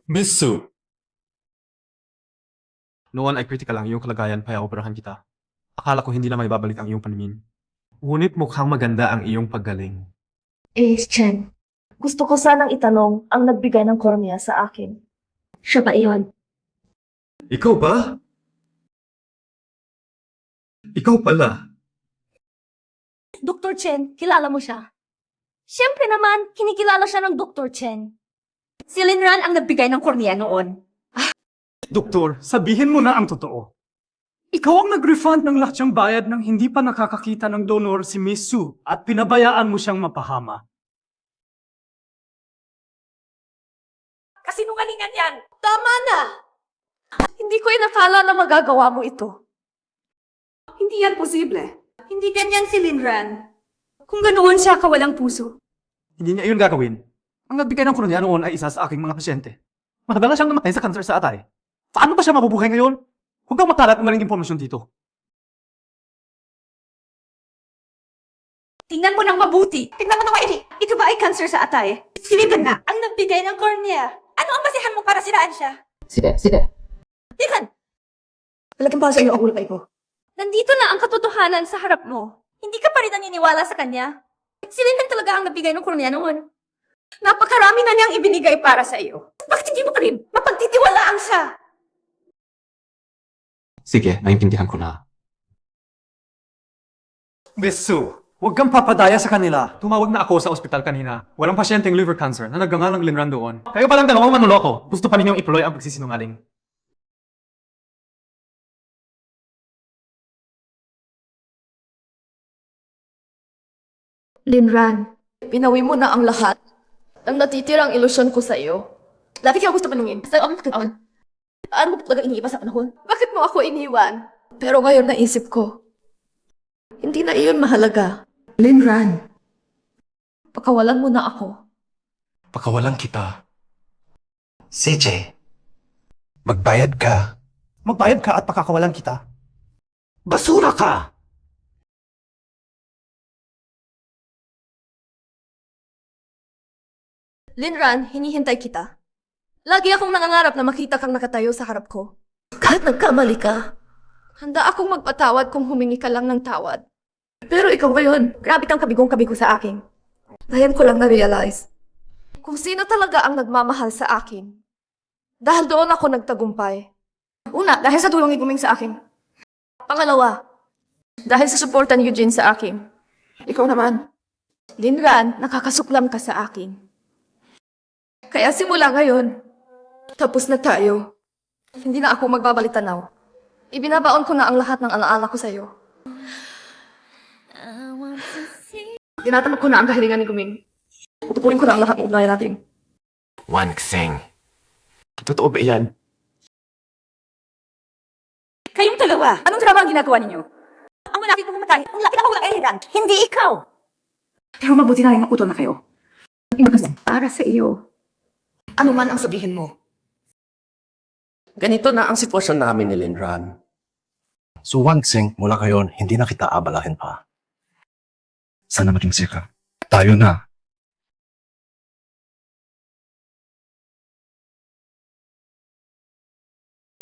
Miss Su! Noon ay kritikal ang iyong kalagayan kaya operahan kita. Akala ko hindi na may babalik ang iyong paningin. Ngunit mukhang maganda ang iyong paggaling.
Chen, gusto ko sanang itanong ang nagbigay ng kornea sa akin.
Siya ba iyon?
Ikaw ba? Ikaw pala.
Dr. Chen, kilala mo siya? Siyempre naman, kinikilala siya ng Dr. Chen. Si Linran ang nagbigay ng kornea noon.
Doktor, sabihin mo na ang totoo. Ikaw ang nag-refund ng lahat siyang bayad nang hindi pa nakakakita ng donor si Miss Su at pinabayaan mo siyang mapahama.
Kasinungalingan yan! Tama na! Hindi ko inakala na magagawa mo ito.
Hindi yan posible. Hindi ganyan si Linran. Kung ganoon siya kawalang puso.
Hindi niya iyon gagawin. Ang nagbigay ng kornea noon ay isa sa aking mga pasyente. Matagal na siyang namatay sa cancer sa atay. Paano ba siya mabubuhay ngayon? Huwag kang makalat ng maling impormasyon dito.
Tingnan mo nang mabuti. Tingnan mo nang maigi. Ito ba ay cancer sa atay? Si Linran na ang nagbigay ng kornea.
Ano ang basihan mo para siraan siya?
Sige.
Linran!
Talagang para sa iyo ang ulay ko.
Nandito na ang katotohanan sa harap mo.
Hindi ka pa rin naniniwala sa kanya.
Si Linran talaga ang nabigay ng koronya noon. Napakarami na niyang ibinigay para sa iyo. Bakit hindi mo pa rin mapagtitiwalaan siya?
Sige, naintindihan ko na.
Miss Sue, huwag kang papadaya sa kanila. Tumawag na ako sa ospital kanina. Walang pasyenteng liver cancer na naggangal ng Linran doon. Kayo palang dalawang manloloko. Gusto pa ninyong ituloy ang pagsisinungaling.
Linran, pinawi mo na ang lahat. Ang natitirang ilusyon ko sa iyo. Dati kaya gusto panungin. Sa ang pagkataon. Ano mo talaga iniiba sa panahon? Bakit mo ako iniwan? Pero ngayon naisip ko, hindi na iyon mahalaga. Linran, pakawalan mo na ako.
Pakawalan kita. CJ, magbayad ka.
Magbayad ka at pakakawalan kita.
Basura ka!
Linran, hinihintay kita. Lagi akong nangangarap na makita kang nakatayo sa harap ko. Kahit nagkamali ka, handa akong magpatawad kung humingi ka lang ng tawad. Pero ikaw ngayon, grabe kang kabigong-kabigo sa akin. Ngayon ko lang na-realize kung sino talaga ang nagmamahal sa akin. Dahil doon ako nagtagumpay. Una, dahil sa tulong ni Guming sa akin. Pangalawa, dahil sa suporta ni Eugene sa akin. Ikaw naman. Linran, nakakasuklam ka sa akin. Kaya simula ngayon, tapos na tayo. Hindi na ako magbabalitanaw. Ibinabaon ko na ang lahat ng alaala ko sa'yo. Tinatanong ko na ang kahilingan ni Guming. Tutupurin ko na ang lahat ng ugnayan natin.
Wan Xing. Totoo ba yan?
Kayong dalawa, anong drama ang ginagawa ninyo?
Ang malaki kong pumatay, ang laki na ako kay Linran. Hindi ikaw!
Pero mabuti na rin maputol na kayo. Para sa iyo.
Ano man ang sabihin mo. Ganito na ang sitwasyon namin ni Linran.
So Wang Xing, mula ngayon, hindi na kita abalahin pa. Sana maging sika. Tayo na.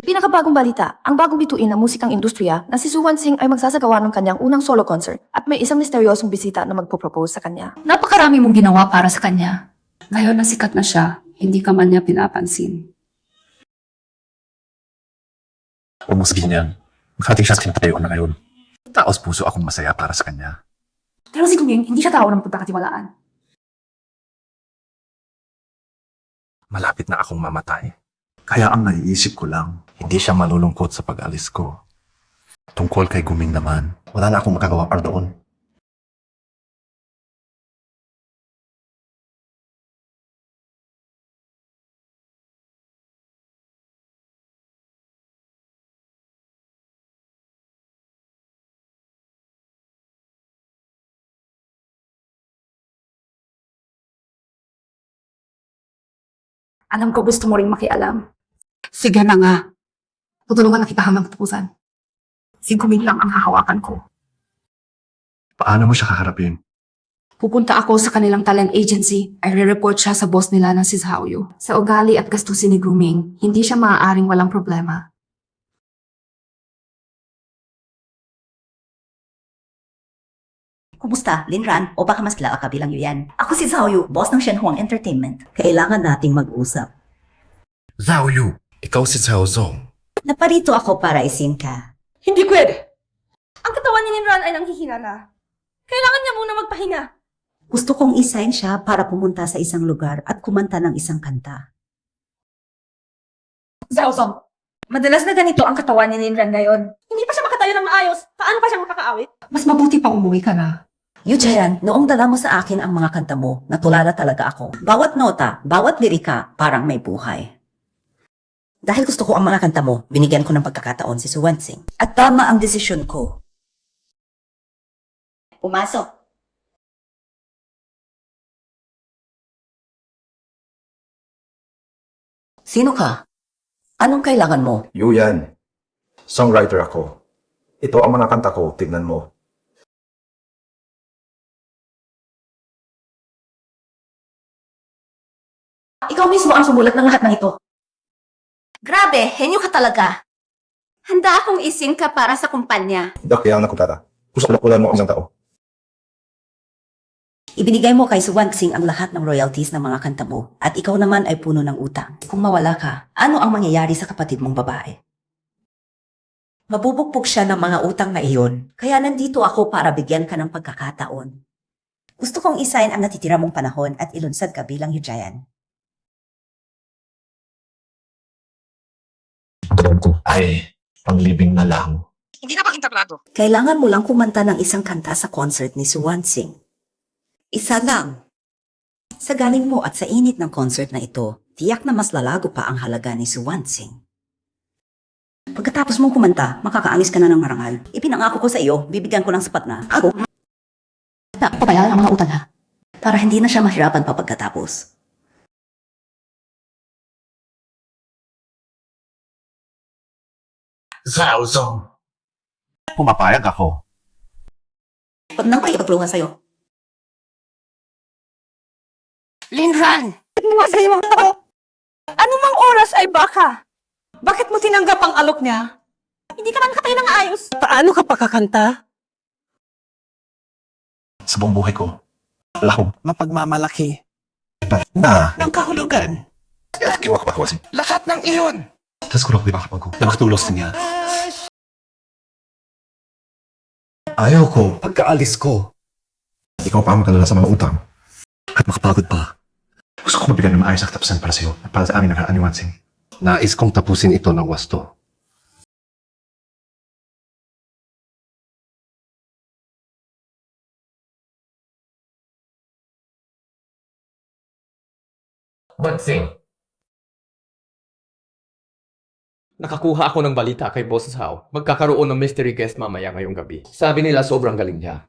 Pinakabagong balita, ang bagong bituin ng musikang industriya na si Su Wansing ay magsasagawa ng kanyang unang solo concert at may isang misteryosong bisita na magpo-propose sa kanya.
Napakarami mong ginawa para sa kanya. Ngayon na sikat na siya, hindi ka man niya pinapansin.
Huwag mong sabihin yan. Makating siya tinatayo na ngayon. Taos puso akong masaya para sa kanya.
Pero si Guming, hindi siya tao na magpagkakatiwalaan.
Malapit na akong mamatay. Kaya ang naiisip ko lang, hindi siya malulungkot sa pag-alis ko. Tungkol kay Guming naman, wala na akong magagawa para doon.
Alam ko gusto mo ring makialam. Sige na nga. Tutulungan na kita hanggang tapusan. Si Guming lang ang hahawakan ko.
Paano mo siya kaharapin?
Pupunta ako sa kanilang talent agency. Ay re-report siya sa boss nila na si Zhaoyu. Sa ugali at gastusin ni Guming, hindi siya maaaring walang problema.
Kumusta, Linran? O baka mas kilala ka bilang Yuyan? Ako si Zhaoyu, boss ng Shenhuang Entertainment. Kailangan nating mag-usap.
Zhaoyu, ikaw si Zhao Zong.
Naparito ako para isin ka.
Hindi pwede! Ang katawan ni Linran ay nanghihina na. Kailangan niya muna magpahinga.
Gusto kong isign siya para pumunta sa isang lugar at kumanta ng isang kanta.
Zhaozong, madalas na ganito ang katawan ni Linran ngayon. Hindi pa siya makatayo ng maayos. Paano pa siya makakaawit?
Mas mabuti pa umuwi ka na.
Yu Jayan, noong dala mo sa akin ang mga kanta mo, natulala talaga ako. Bawat nota, bawat lirika, parang may buhay. Dahil gusto ko ang mga kanta mo, binigyan ko ng pagkakataon si Su Wansing. At tama ang desisyon ko. Pumasok. Sino ka? Anong kailangan mo?
Yuyan. Songwriter ako. Ito ang mga kanta ko, tignan mo.
Ikaw mismo ang sumulat ng lahat ng ito. Grabe, henyo ka talaga. Handa akong isin ka para sa kumpanya.
Dok, kaya ang nakuntara. Gusto ko mo ang isang tao.
Ibinigay mo kay Suwansing ang lahat ng royalties ng mga kanta mo at ikaw naman ay puno ng utang. Kung mawala ka, ano ang mangyayari sa kapatid mong babae? Mabubukpok siya ng mga utang na iyon, kaya nandito ako para bigyan ka ng pagkakataon. Gusto kong isayin ang natitira mong panahon at ilunsad ka bilang Yujayan.
Doon ko ay panglibing na lang.
Hindi na ba entablado?
Kailangan mo lang kumanta ng isang kanta sa concert ni Suwansing. Isa lang. Sa galing mo at sa init ng concert na ito, tiyak na mas lalago pa ang halaga ni Suwansing. Pagkatapos mong kumanta, makakaangis ka na ng marangal. Ipinangako ko sa iyo, bibigyan ko ng sapat na. Ako, papayaran ang mga utang ha. Para hindi na siya mahirapan pa pagkatapos.
Zauzong. Pumapayag ako.
Huwag nang pakipagtulungan sa'yo.
Linran! Ano mang oras ay baka? Bakit mo tinanggap ang alok niya? Hindi ka man katay ng ayos. Paano ka pakakanta?
Sa buong buhay ko, wala akong
Mapagmamalaki.
na.
Ng kahulugan.
Kiwa ko ba kasi?
Lahat ng iyon.
Tapos ko lang makapag ko. Nakatulos niya. Ayaw ko.
Pagkaalis ko,
Ikaw pa ang makalala sa mga utang. At makapagod pa. Gusto ko mabigyan ng maayos na katapusan para sa'yo at para sa amin nakaraan ni Wansing.
nais kong tapusin ito ng wasto.
Wansing. Nakakuha ako ng balita kay Boss Zhao. Magkakaroon ng mystery guest mamaya ngayong gabi. Sabi nila sobrang galing niya.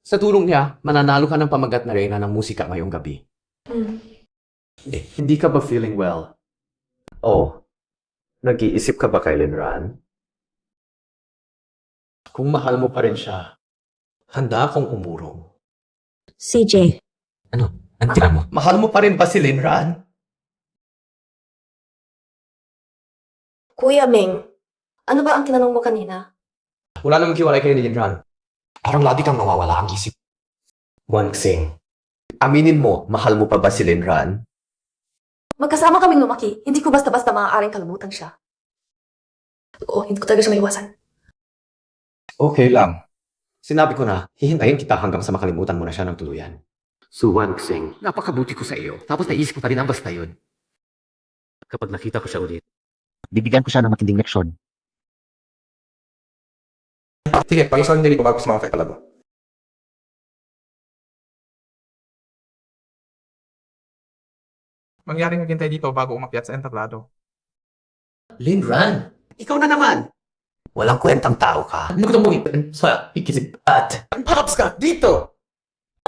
Sa tulong niya, mananalo ka ng pamagat na reyna ng musika ngayong gabi. Hindi ka ba feeling well? Oh, nag-iisip ka ba kay Linran? Kung mahal mo pa rin siya, handa akong umurong.
CJ.
Ang tira mo? Mahal mo pa rin ba si Linran?
Kuya Ming, ano ba ang tinanong mo kanina?
Wala namang kiwalay kayo ni Linran. Parang lagi kang nawawala ang isip. Wansing, aminin mo, mahal mo pa ba si Linran?
Magkasama kaming lumaki. Hindi ko basta-basta maaaring kalimutan siya. Oo, hindi ko talaga siya maiwasan.
Okay lang. Sinabi ko na, hihintayin kita hanggang sa makalimutan mo na siya ng tuluyan. Wansing, napakabuti ko sa iyo. Tapos naisip ko pa rin ang basta yun. Kapag nakita ko siya ulit,
Bibigyan ko siya ng matinding leksyon.
Sige, pag-isang nili ko bago sa mga kay Palago.
Mangyaring maghintay dito bago umakyat sa entablado.
Linran, ikaw na naman. Walang kwentang tao ka. Ano ko itong sa ikisip at
Ang paps ka! Dito!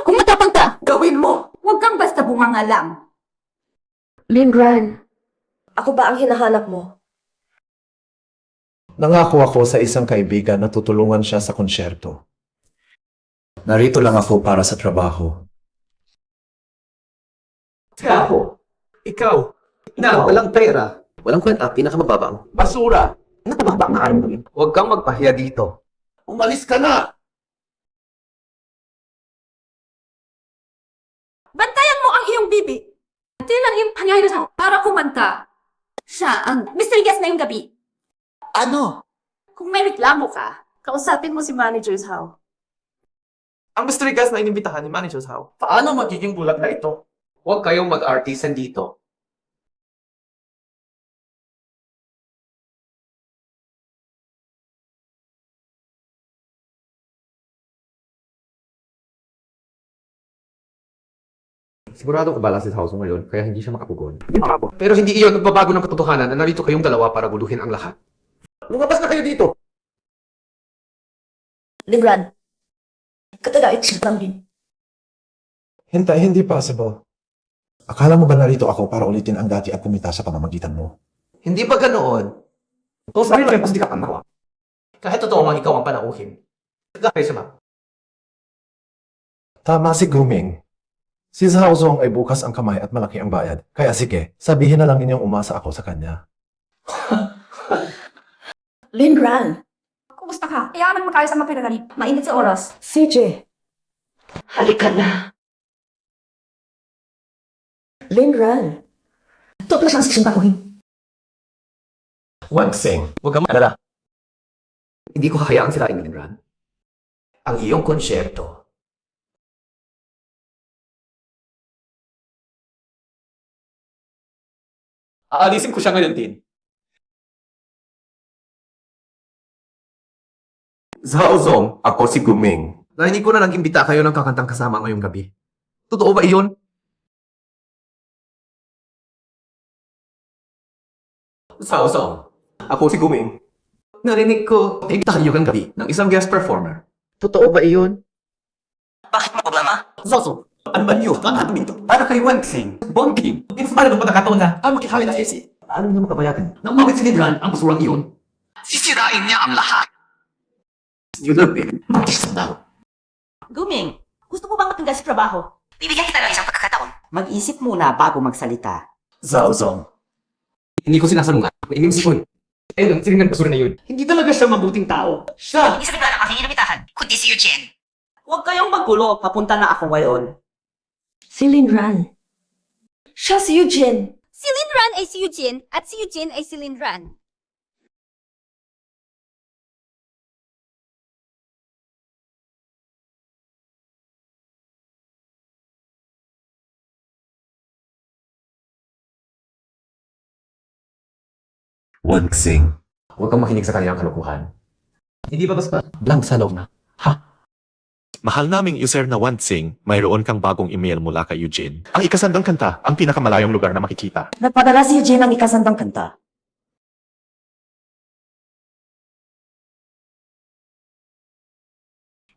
Kung matapang ka,
gawin mo?
huwag kang basta bunganga lang.
Linran, ako ba ang hinahanap mo?
Nangako ako sa isang kaibigan na tutulungan siya sa konsyerto. Narito lang ako para sa trabaho.
Ako. Ikaw. Na walang pera. Walang kwenta. Pinakamababang. Basura. Ano ba ang maaari mo? Huwag kang magpahiya dito. Umalis ka na!
Bantayan mo ang iyong bibi. Tilang iyong pangyayari para kumanta. Siya ang mystery guest na yung gabi.
Ano?
Kung may reklamo ka,
Kausapin mo si Manager Zhao.
Ang mystery guest na inimbitahan ni Manager Zhao.
Paano magiging bulag na ito? Huwag kayong mag-artisan dito. Sigurado ko bala si House ngayon, kaya hindi siya makapugon. Pero hindi iyon nagbabago ng katotohanan na narito kayong dalawa para guluhin ang lahat. Lumabas na kayo dito!
Linran, katagait siya lang din.
Hintay, hindi possible. Akala mo ba narito ako para ulitin ang dati at kumita sa pamamagitan mo?
Hindi ba ganoon? Kung sabi mo hindi ka panawa. Kahit totoo mang ikaw ang panauhin. Kaya sa map.
Tama si Guming. Si Zhao Zong ay bukas ang kamay at malaki ang bayad. Kaya sige, sabihin na lang ninyong umasa ako sa kanya.
Linran!
Kumusta ka? Kaya naman makayos ang mapinagali. Mainit sa oras.
CJ! Halika na! Linran!
Ito pala siya ang sisang takuhin. Wansing, huwag kang maalala. Hindi ko kakayaang sirain, Linran. Ang iyong konsyerto. Aalisin ko siya ngayon din. Zhao Zong, ako si Guming. Narinig ko na nag-imbita kayo ng kakantang kasama ngayong gabi. Totoo ba iyon? Zhao Zong, ako si Guming. Narinig ko, nag-imbita kayo ng gabi ng isang guest performer. Totoo ba iyon?
Bakit mo problema?
Zhao Zong, ano ba niyo? Ano dito? Para kay Wansing, Bonking. Paano nung pagkakataon na ang makikawin na esi? Paano niyo makabayagan? Nang umawit si Linran ang basurang iyon, sisirain niya ang lahat. You love it. Matis na daw.
Guming, gusto mo bang matanggal sa trabaho? Bibigyan kita ng isang pagkakataon. Mag-isip muna bago magsalita.
Zhao Zong. Hindi ko sinasalungan. Maingim si Kun. Eh, ang silingan basura na yun. Hindi talaga siya mabuting tao. Siya!
Hindi sa bigla ng aking inabitahan, kundi si Eugene. Huwag kayong maggulo, papunta na ako ngayon.
Si Linran. Siya si Eugene.
Si Linran ay si Eugene at si Eugene ay si Linran.
Wansing. Huwag kang makinig sa kanyang kalokohan. Hindi ba basta blank sa loob na?
Mahal naming user na Wansing, mayroon kang bagong email mula kay Eugene. Ang ikasandang kanta, ang pinakamalayong lugar na makikita.
Nagpadala si Eugene ng ikasandang kanta.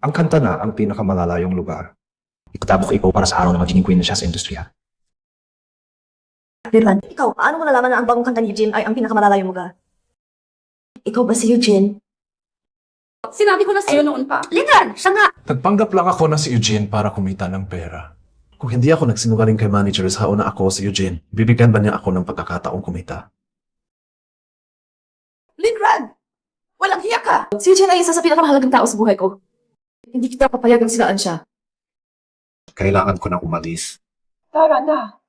Ang kanta na ang pinakamalalayong lugar. Ikatabo ko ikaw para sa araw na magiging queen na siya sa industriya.
Linran, ikaw, paano mo nalaman na ang bagong kanta ni Eugene ay ang pinakamalalayong lugar? Ikaw ba si Eugene?
Sinabi ko na sa'yo noon pa.
Linran! Siya nga!
Nagpanggap lang ako na si Eugene para kumita ng pera. Kung hindi ako nagsinungaling kay manager sa una ako si Eugene, bibigyan ba niya ako ng pagkakataong kumita?
Linran! Walang hiya ka! Si Eugene ay isa sa pinakamahalagang tao sa buhay ko. Hindi kita papayagang sinaan siya.
Kailangan ko nang umalis.
Tara na!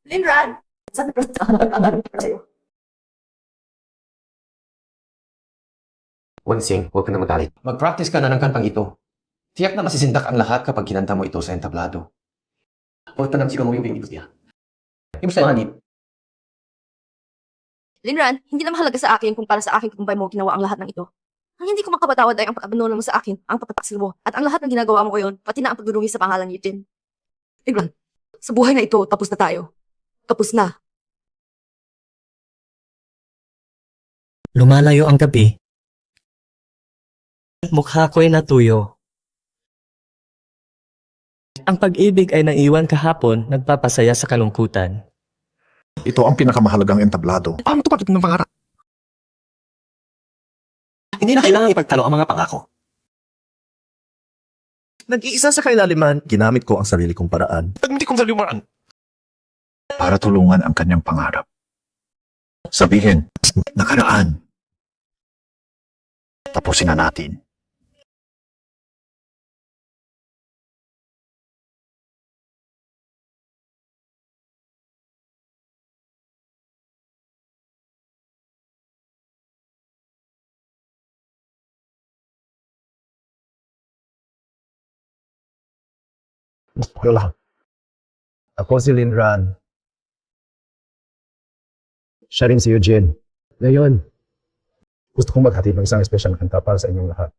Linran! Saan na sa'yo?
Wansing, huwag ka na magalit.
Mag-practice ka na ng kantang ito. Tiyak na masisindak ang lahat kapag kinanta mo ito sa entablado. Huwag tanang sigaw mo yung bibig niya. Yung sa manip.
Linran, hindi na mahalaga sa akin kung para sa akin kumpay mo ginawa ang lahat ng ito. Ang hindi ko makapatawad ay ang pag-abandono mo sa akin, ang pagtataksil mo, at ang lahat ng ginagawa mo ngayon, pati na ang pagdurungi sa pangalan ni Eugene. Linran, sa buhay na ito, tapos na tayo. Tapos na.
Lumalayo ang gabi. Mukha ko'y natuyo. Ang pag-ibig ay naiwan kahapon, nagpapasaya sa kalungkutan.
Ito ang pinakamahalagang entablado.
Paano tupad ng pangarap? Hindi na kailangan ipagtalo ang mga pangako.
Nag-iisa sa kailaliman, ginamit ko ang sarili kong paraan
Hindi kong salimuran.
para tulungan ang kanyang pangarap. Sabihin, nakaraan. Tapusin na natin.
Wala. Ako si Linran. Siya rin si Eugene. Ngayon, gusto kong maghatid ng isang special na kanta para sa inyong lahat.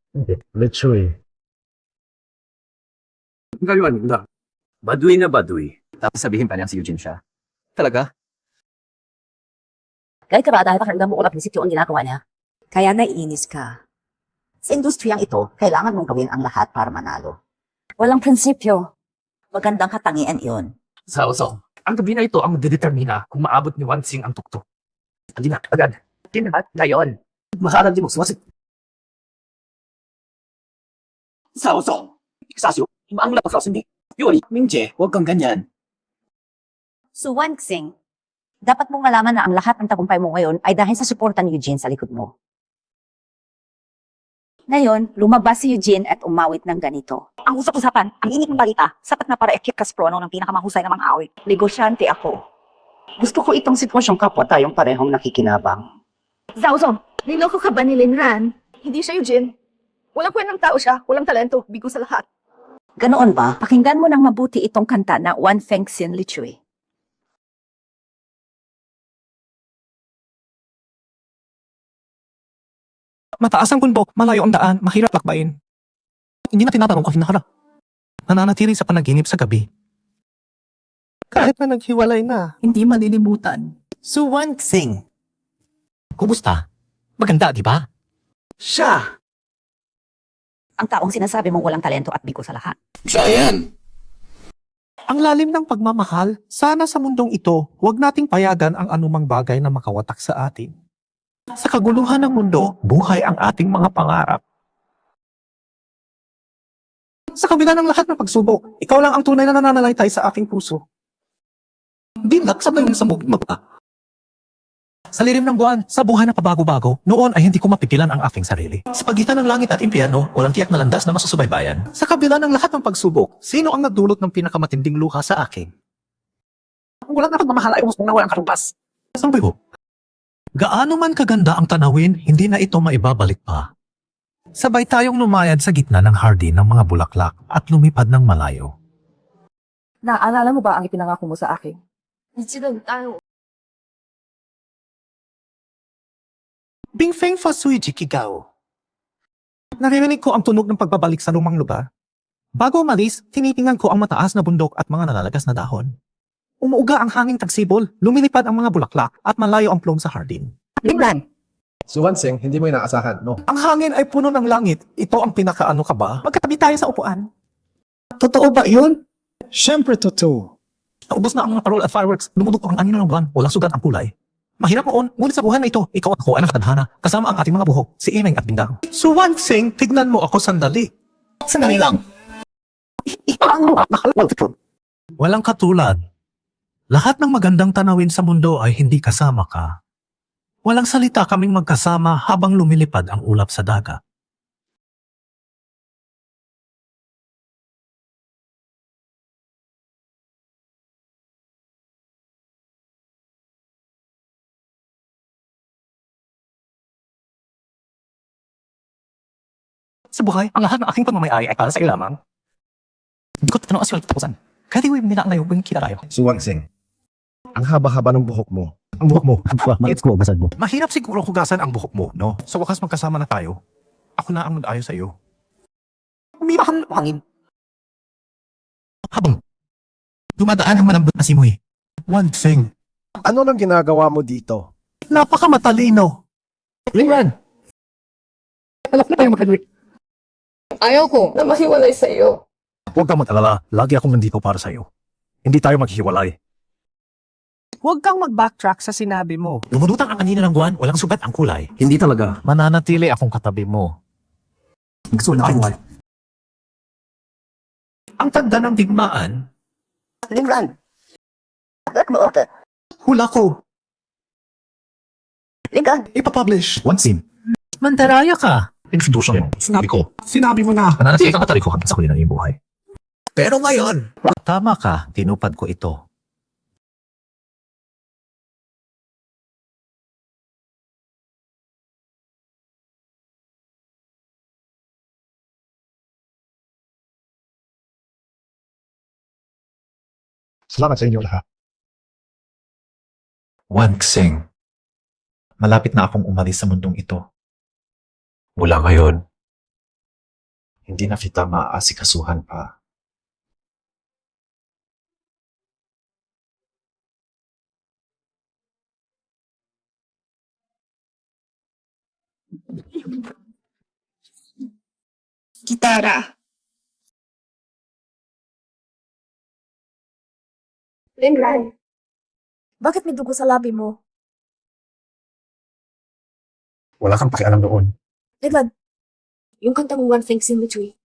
Literally.
Galiwan na. Baduy na baduy. Tapos sabihin pa niya si Eugene siya. Talaga?
Kahit ka ba dahil pakiramdam mo ulap prinsipyo ang ginagawa niya? Kaya naiinis ka. Sa industriyang ito, kailangan mong gawin ang lahat para manalo. Walang prinsipyo. Magandang katangian iyon.
Zhao Zong, ang gabi na ito ang magdedetermina kung maabot ni Wansing ang tuktok. Hindi na, agad. Hindi na, ngayon. Maharap din mo, sumasit. Zhao Zong, Ikasasyo, maang lapas hindi. Yuri, Mingje, huwag kang ganyan.
Su Wansing,
Dapat mong malaman na ang lahat ng tagumpay mo ngayon ay dahil sa suporta ni Eugene sa likod mo. Ngayon, lumabas si Eugene at umawit ng ganito.
Ang usap-usapan, ang init ng balita, sapat na para i-kick Kasprono ng pinakamahusay ng mga awit.
Negosyante ako. Gusto ko itong sitwasyong kapwa tayong parehong nakikinabang.
Zauzong, niloko ka ba ni Linran? Hindi siya Eugene. Walang kwentang tao siya, walang talento, bigo sa lahat.
Ganoon ba? Pakinggan mo ng mabuti itong kanta na Wan Feng Xin Li Chui.
Mataas ang bundok, malayo ang daan, mahirap lakbayin. Hindi na tinatanong kung hinaharap. Nananatili sa panaginip sa gabi. Kahit na naghiwalay na, hindi malilimutan.
Suwan Xing. Kumusta? Maganda, di ba? Siya!
Ang taong sinasabi mong walang talento at bigo sa lahat.
Siya yan!
Ang lalim ng pagmamahal, sana sa mundong ito, huwag nating payagan ang anumang bagay na makawatak sa atin. Sa kaguluhan ng mundo, buhay ang ating mga pangarap. Sa kabila ng lahat ng pagsubok, ikaw lang ang tunay na nananalaytay sa aking puso. Binat sa bayong samog mata. Sa lirim ng buwan, sa buhay na pabago-bago, noon ay hindi ko mapigilan ang aking sarili. Sa pagitan ng langit at impyerno, walang tiyak na landas na masusubaybayan. Sa kabila ng lahat ng pagsubok, sino ang nagdulot ng pinakamatinding luha sa akin? Ang gulat na pagmamahal ay umusbong na walang karupas. Saan ba yun? Gaano man kaganda ang tanawin, hindi na ito maibabalik pa. Sabay tayong lumayad sa gitna ng hardin ng mga bulaklak at lumipad ng malayo.
Naaalala mo ba ang ipinangako mo sa akin?
Bingfeng fa sui jikigao. Naririnig ko ang tunog ng pagbabalik sa lumang lugar. Bago umalis, tinitingnan ko ang mataas na bundok at mga nalalagas na dahon. Umuuga ang hanging tagsibol, lumilipad ang mga bulaklak at malayo ang plum sa hardin.
Linran!
Suwan Xing, hindi mo inaasahan, no?
Ang hangin ay puno ng langit. Ito ang pinakaano ka ba? Magkatabi tayo sa upuan. Totoo ba yun?
Siyempre totoo.
Naubos na ang mga parol at fireworks. Lumudok ang anino ng buwan. Walang sugat ang kulay. Mahirap noon, ngunit sa buhay na ito, ikaw at ako ay nakatadhana, kasama ang ating mga buhok, si Imeng at Bindang. Suwan Xing, tignan mo ako sandali. Sandali lang. Walang katulad. Lahat ng magandang tanawin sa mundo ay hindi kasama ka. Walang salita kaming magkasama habang lumilipad ang ulap sa dagat. Sa buhay, ang lahat ng aking pagmamayari ay para sa iyo lamang. Hindi ko tatanong aswal kitapusan. Kaya di ko nila ang layong kita tayo.
Suwan Xing, ang haba-haba ng buhok mo. Ang buhok mo, maliit ko, basad mo.
Mahirap siguro hugasan ang buhok mo, no? Sa wakas magkasama na tayo. Ako na ang nag-ayos sa iyo. Umiyakan ng hangin. Habang dumadaan ang malambot na simoy. One thing.
Ano nang ginagawa mo dito?
Napakamatalino. Linran! Alak na tayo mag-graduate.
Ayaw ko na mahiwalay sa iyo.
Huwag kang mag-alala. Lagi akong nandito para sa iyo. Hindi tayo maghihiwalay.
Huwag kang mag-backtrack sa sinabi mo.
Lumulutang ang anino ng buwan, walang sugat ang kulay.
Hindi talaga.
Mananatili akong katabi mo. Gusto na kayo. Ang tanda ng digmaan,
Linran!
hula ko.
Linran!
Ipapublish. One scene. Mandaraya ka. Introduction. Sinabi ko. Sinabi mo na. Mananatili kang katabi ko hanggang sa huli ng iyong buhay. Pero ngayon, tama ka. Tinupad ko ito.
Salamat sa inyo lahat.
Wan Xing, malapit na akong umalis sa mundong ito. Mula ngayon, hindi na kita maaasikasuhan pa.
Gitara. Linran. Bakit may dugo sa labi mo?
Wala kang pakialam doon.
Linran, yung kantang One Thing Sin Tree.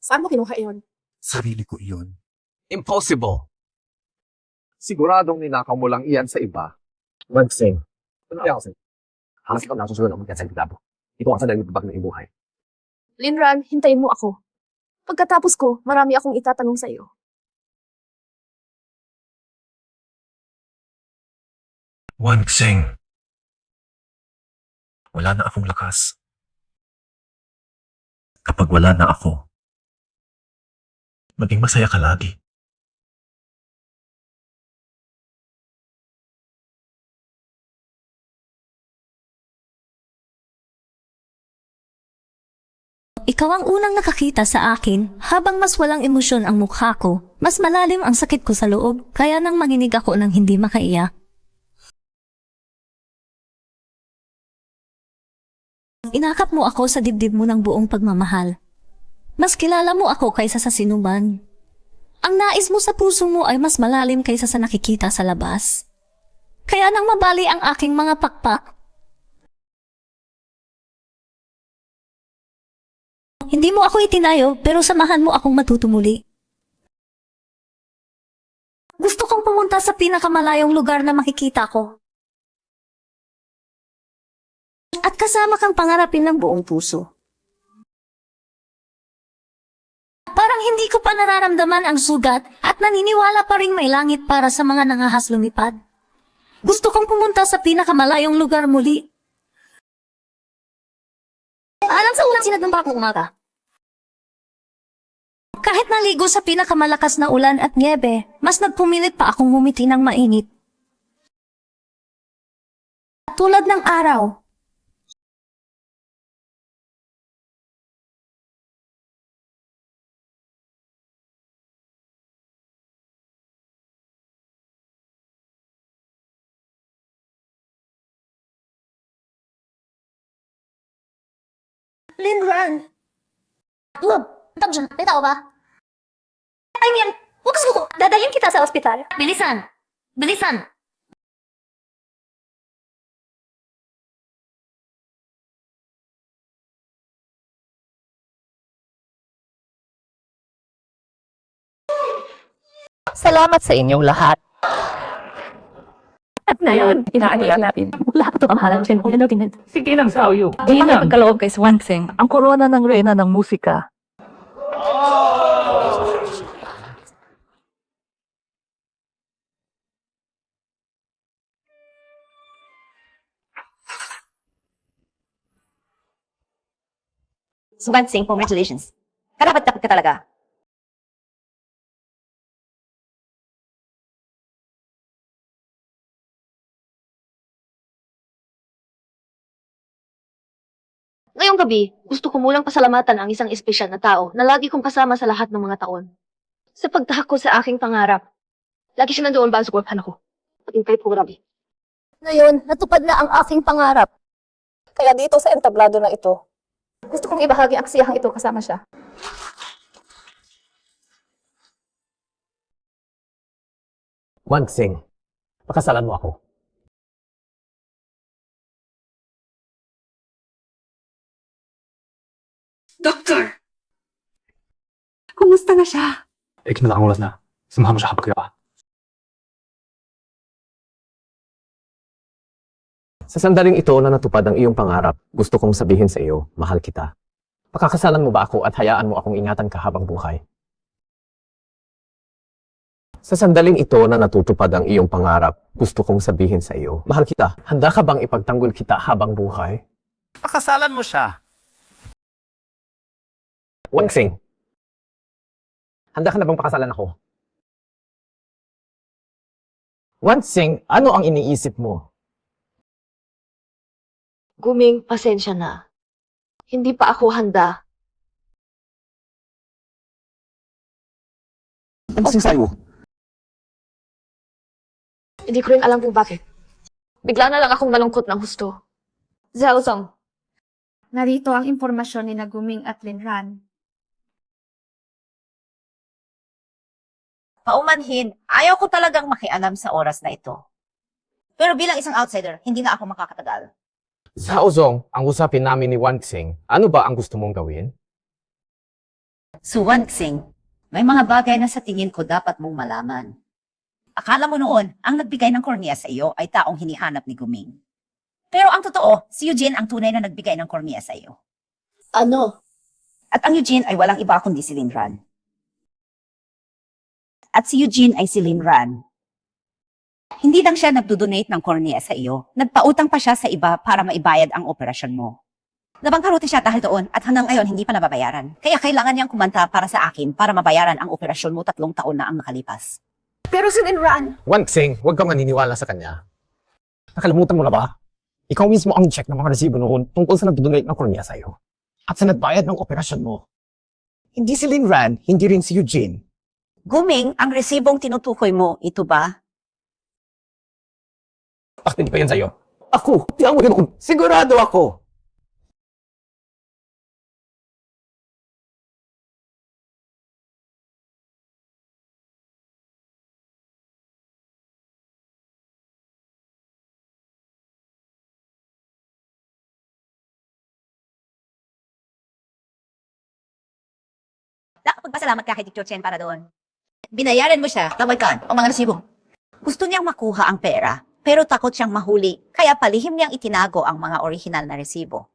Saan mo kinuha yun?
Sarili ko iyon.
Impossible. Siguradong ninakaw mo lang iyan sa iba.
Wansing. Ano kaya ako sa'yo? Hangas ikaw na susunod ang magkasa ng labo. Ikaw ang sandali magbabag ng iyong buhay.
Linran, hintayin mo ako. Pagkatapos ko, marami akong itatanong sa iyo.
Wansing. Wala na akong lakas. Kapag wala na ako, maging masaya ka lagi.
Ikaw ang unang nakakita sa akin. Habang mas walang emosyon ang mukha ko, mas malalim ang sakit ko sa loob, kaya nang manginig ako ng hindi makaiyak. Inakap mo ako sa dibdib mo ng buong pagmamahal. Mas kilala mo ako kaysa sa sinuman. Ang nais mo sa puso mo ay mas malalim kaysa sa nakikita sa labas. Kaya nang mabali ang aking mga pakpak, hindi mo ako itinayo, pero samahan mo akong matutumuli. Gusto kong pumunta sa pinakamalayong lugar na makikita ko. At kasama kang pangarapin ng buong puso. Parang hindi ko pa nararamdaman ang sugat at naniniwala pa rin may langit para sa mga nangahas lumipad. Gusto kong pumunta sa pinakamalayong lugar muli. Alam sa ulan sinagdamba akong umaga. Kahit naligo sa pinakamalakas na ulan at niebe, mas nagpumilit pa akong ngumiti ng mainit. Tulad ng araw. Linran! Love, tawag dyan. May tao ba? I mean, huwag suko. Dadalhin kita sa ospital. Bilisan! Bilisan!
Salamat sa inyong lahat.
At ngayon, inaanihan natin. Lahat ito ang halang siya. Ano ginit?
Sige lang, Xiaoyu.
Di na pagkaloob kay Swansing.
Ang korona ng reyna ng musika.
Swansing, congratulations. Karapat-dapat ka talaga.
Ngayong gabi, gusto ko mulang pasalamatan ang isang espesyal na tao na lagi kong kasama sa lahat ng mga taon. Sa pagtahak ko sa aking pangarap, lagi siya nandoon ba sa kulpan ako. Paging kay Purabi. Ngayon, natupad na ang aking pangarap. Kaya dito sa entablado na ito, gusto kong ibahagi ang kasiyahang ito kasama siya.
Wansing, pakasalan mo ako.
Doktor! Kumusta na siya?
Ikin na lang ulat na. Samahan mo siya kapag kaya.
Sa sandaling ito na natupad ang iyong pangarap, gusto kong sabihin sa iyo, mahal kita. Pakakasalan mo ba ako at hayaan mo akong ingatan ka habang buhay? Sa sandaling ito na natutupad ang iyong pangarap, gusto kong sabihin sa iyo, mahal kita. Handa ka bang ipagtanggol kita habang buhay?
Pakasalan mo siya.
Wansing, handa ka na bang pakasalan ako? Wansing, ano ang iniisip mo?
Guming, pasensya na. Hindi pa ako handa.
Ano sinasabi mo?
Hindi ko rin alam kung bakit. Bigla na lang akong malungkot ng husto. Zhao Song,
Narito ang impormasyon ni Naguming at Linran.
Paumanhin, ayaw ko talagang makialam sa oras na ito. Pero bilang isang outsider, hindi na ako makakatagal.
Zhao Zong, ang usapin namin ni Wansing, ano ba ang gusto mong gawin?
Swansing, may mga bagay na sa tingin ko dapat mong malaman. Akala mo noon, ang nagbigay ng kornea sa iyo ay taong hinihanap ni Guming. Pero ang totoo, si Eugene ang tunay na nagbigay ng kornea sa iyo.
Ano?
At ang Eugene ay walang iba kundi si Linran. At si Eugene ay si Linran. Hindi lang siya nagdodonate ng kornea sa iyo, nagpautang pa siya sa iba para maibayad ang operasyon mo. Nabangkarote siya dahil doon at hanggang ngayon hindi pa nababayaran. Kaya kailangan niyang kumanta para sa akin para mabayaran ang operasyon mo 3 taon na ang nakalipas.
Pero si Linran,
Wanksing, huwag kang maniniwala sa kanya. Nakalimutan mo na ba? Ikaw mismo ang check ng mga resibo noon tungkol sa nagdodonate ng kornea sa'yo. At sa nagbayad ng operasyon mo. Hindi si Linran, hindi rin si Eugene.
Guming, ang resibong tinutukoy mo, ito ba?
Bakit hindi pa yan sa'yo? Ako, tiyan mo yun. Sigurado ako.
Nakapagpasalamat ka kay Dr. Chen para doon. Binayaran mo siya, tawagan, o mga resibo. Gusto niyang makuha ang pera, pero takot siyang mahuli, kaya palihim niyang itinago ang mga orihinal na resibo.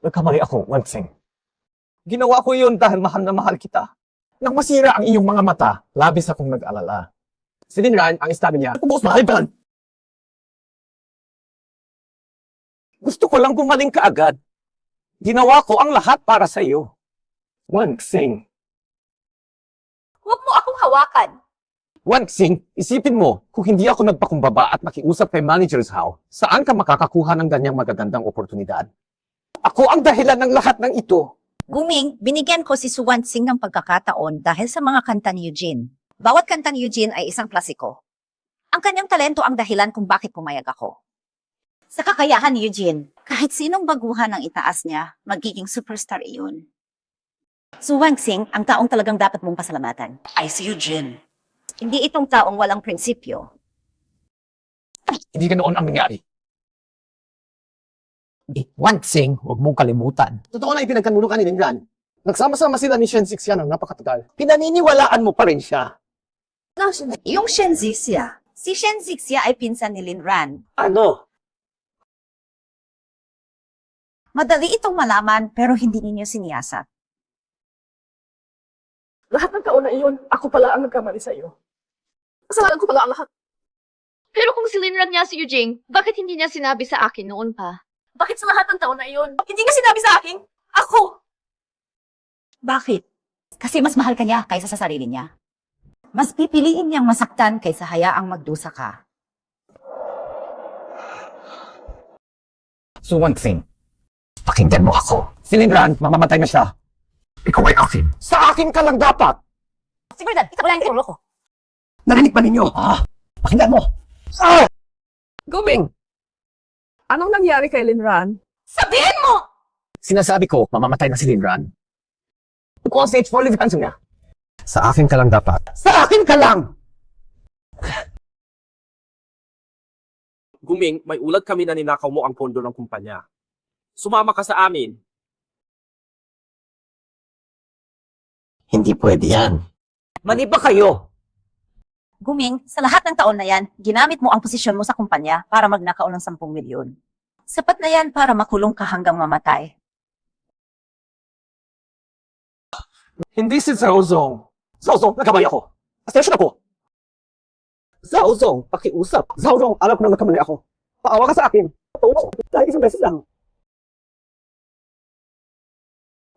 Nagkamali ako, Wanksing. Ginawa ko yun dahil mahal na mahal kita. Nang masira ang iyong mga mata, labis akong nag-alala. Si Linran, ang estado niya, ubos mahal pa. Gusto ko lang gumaling kaagad. Ginawa ko ang lahat para sa iyo. Wanksing.
Huwag mo akong hawakan.
Wanksing, isipin mo, kung hindi ako nagpakumbaba at makiusap kay Manager's House, saan ka makakakuha ng ganyang magagandang oportunidad? Ako ang dahilan ng lahat ng ito.
Guming, binigyan ko si Suwan Singh ng pagkakataon dahil sa mga kanta ni Eugene. Bawat kanta ni Eugene ay isang klasiko. Ang kanyang talento ang dahilan kung bakit pumayag ako. Sa kakayahan ni Eugene, kahit sinong baguhan ang itaas niya, magiging superstar iyon. Suwan Singh, ang taong talagang dapat mong pasalamatan, ay si Eugene. Hindi itong taong walang prinsipyo.
Hindi ganoon ang nangyari. Wanksing, huwag mong kalimutan. Totoo na ipinagkanulo ka ni Linran. Nagsama-sama sila ni Shen Zixia ng napakatagal. Pinaniniwalaan mo pa rin siya.
Yung Shen Zixia. Si Shen Zixia ay pinsan ni Linran.
Ano?
Madali itong malaman pero hindi ninyo siniyasat.
lahat ng taon na iyon, ako pala ang nagkamali sa iyo. Kasalanan ko pala ang lahat.
Pero kung silinran niya si Eugene, bakit hindi niya sinabi sa akin noon pa?
Bakit sa lahat ng taon na iyon, hindi ka sinabi sa akin? Ako!
Bakit? Kasi mas mahal ka niya kaysa sa sarili niya. Mas pipiliin niyang masaktan kaysa hayaang magdusa ka.
So one thing, pakinggan mo ako. Si Linran, mamamatay na siya. Ikaw ay akin. Sa akin ka lang dapat!
Siguro dad, ikaw lang yung tinuro ko.
Narinig ba ninyo? Pakinggan mo!
Guming! Anong nangyari kay Linran?
Sabihin mo!
Sinasabi ko, mamamatay na si Linran. Kung stage 4 live cancer niya. Sa akin ka lang dapat. Sa akin ka lang!
Guming, may ulat kami na ninakaw mo ang pondo ng kumpanya. Sumama ka sa amin.
Hindi pwede yan. Mali ba kayo?
Guming, sa lahat ng taon na yan, ginamit mo ang posisyon mo sa kumpanya para magnakaw ng 10 milyon. Sapat na yan para makulong ka hanggang mamatay.
Hindi si Zhao Zong. Zhao Zong, nagkamali ako. Asensyon ako. Zhao Zong, pakiusap. Zhao Zong, alam ko na nagkamali ako. Paawa ka sa akin. Paawa ko. Dahil isang beses lang.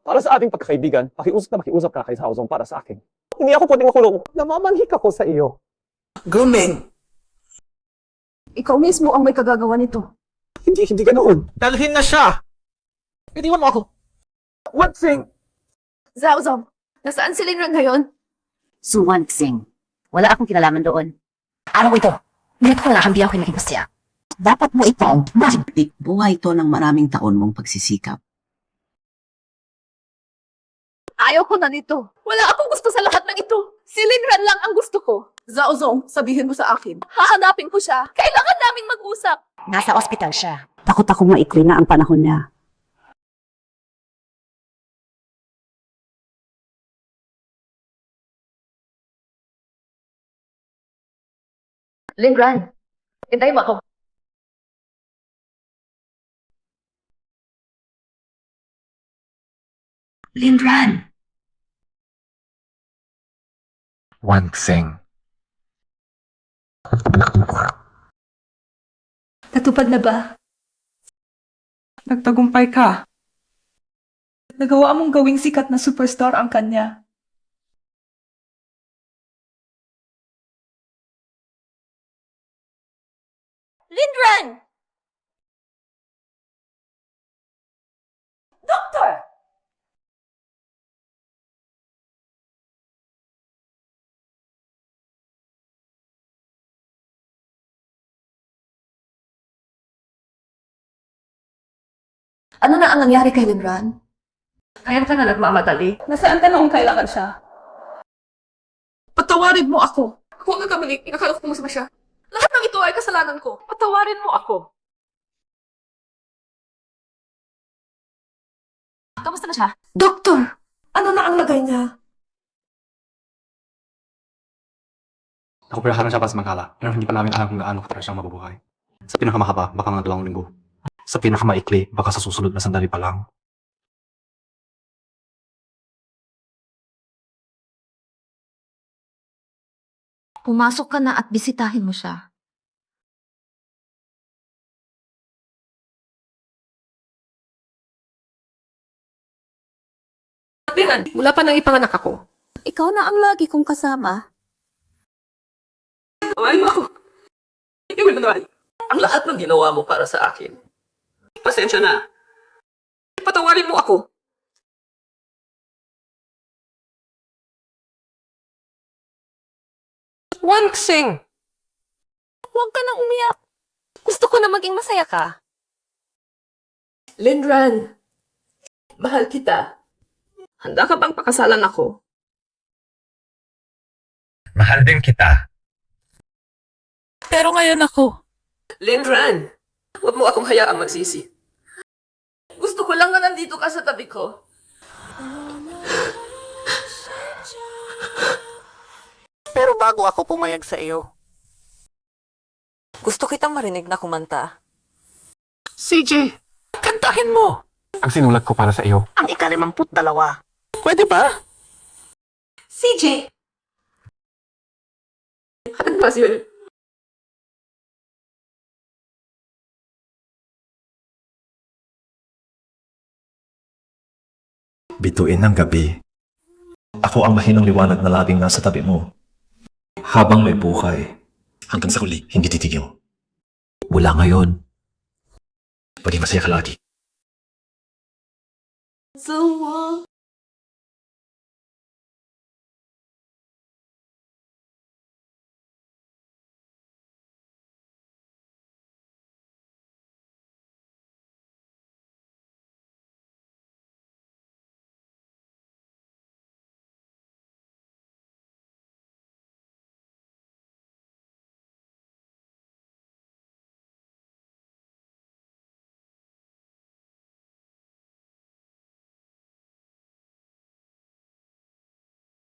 Para sa ating pagkakaibigan, pakiusap ka kay Zhao Zong para sa akin. Hindi ako pwedeng makulong. Namamanhik ako sa iyo.
Guming!
Ikaw mismo ang may kagagawa nito.
Hindi ganoon.
Dalhin na siya!
Iniwan mo ako. What thing?
Zhao Zong, nasaan si Linran ngayon?
Suwan Xing. Wala akong kinalaman doon. Araw ito, hindi ko lang hambi ako kinakipasya. Dapat mo itong mahigpit. Buhay ito ng maraming taon mong pagsisikap.
Ayaw ko na nito. Wala akong gusto sa lahat ng ito. Si Linran lang ang gusto ko. Zhao Zong, sabihin mo sa akin. Hahanapin ko siya. Kailangan naming mag-usap.
Nasa ospital siya. Takot akong maikli na ang panahon niya.
Lingran, hintayin mo ako.
Lindran,
Wansing.
Natupad na ba?
Nagtagumpay ka. Nagawa mong gawing sikat na superstar ang kanya.
Lindran!
Doctor!
Ano na ang nangyari kay Lindran?
Kaya ka na nagmamadali. Nasaan ka noong kailangan siya? Patawarin mo ako. Ako ang nagkamali. Inakala ko masama siya. Lahat ng ito ay kasalanan ko. Patawarin mo ako.
Kamusta na siya?
Doktor! Ano na ang lagay niya?
Nakoperahan na siya para sa Mangkala, pero hindi pa namin alam kung gaano katagal siyang mabubuhay. Sa pinakamahaba, baka mga 2 linggo.
Sa pinakamaikli, baka sa susunod na sandali pa lang.
Pumasok ka na at bisitahin mo siya.
Mula pa nang ipanganak ako.
Ikaw na ang lagi kong kasama.
Ay, ako. Ikaw naman. Ang lahat ng ginawa mo para sa akin. Pasensya na. Patawarin mo ako.
Wansing!
Huwag ka nang umiyak. Gusto ko na maging masaya ka.
Lindran, mahal kita. Handa ka bang pakasalan ako?
Mahal din kita.
Pero ngayon ako. Lindran, huwag mo akong hayaang magsisi. Gusto ko lang na nandito ka sa tabi ko.
Pero bago ako pumayag sa iyo,
Gusto kitang marinig na kumanta.
CJ, kantahin mo
Ang sinulat ko para sa iyo.
ang ika-52. Pwede ba?
CJ!
Ano ba siya?
Bituin ng gabi. Ako ang mahinang liwanag na laging nasa tabi mo. Habang may buhay. Hanggang sa huli, hindi titigil. Mula ngayon, maging masaya ka lagi.
So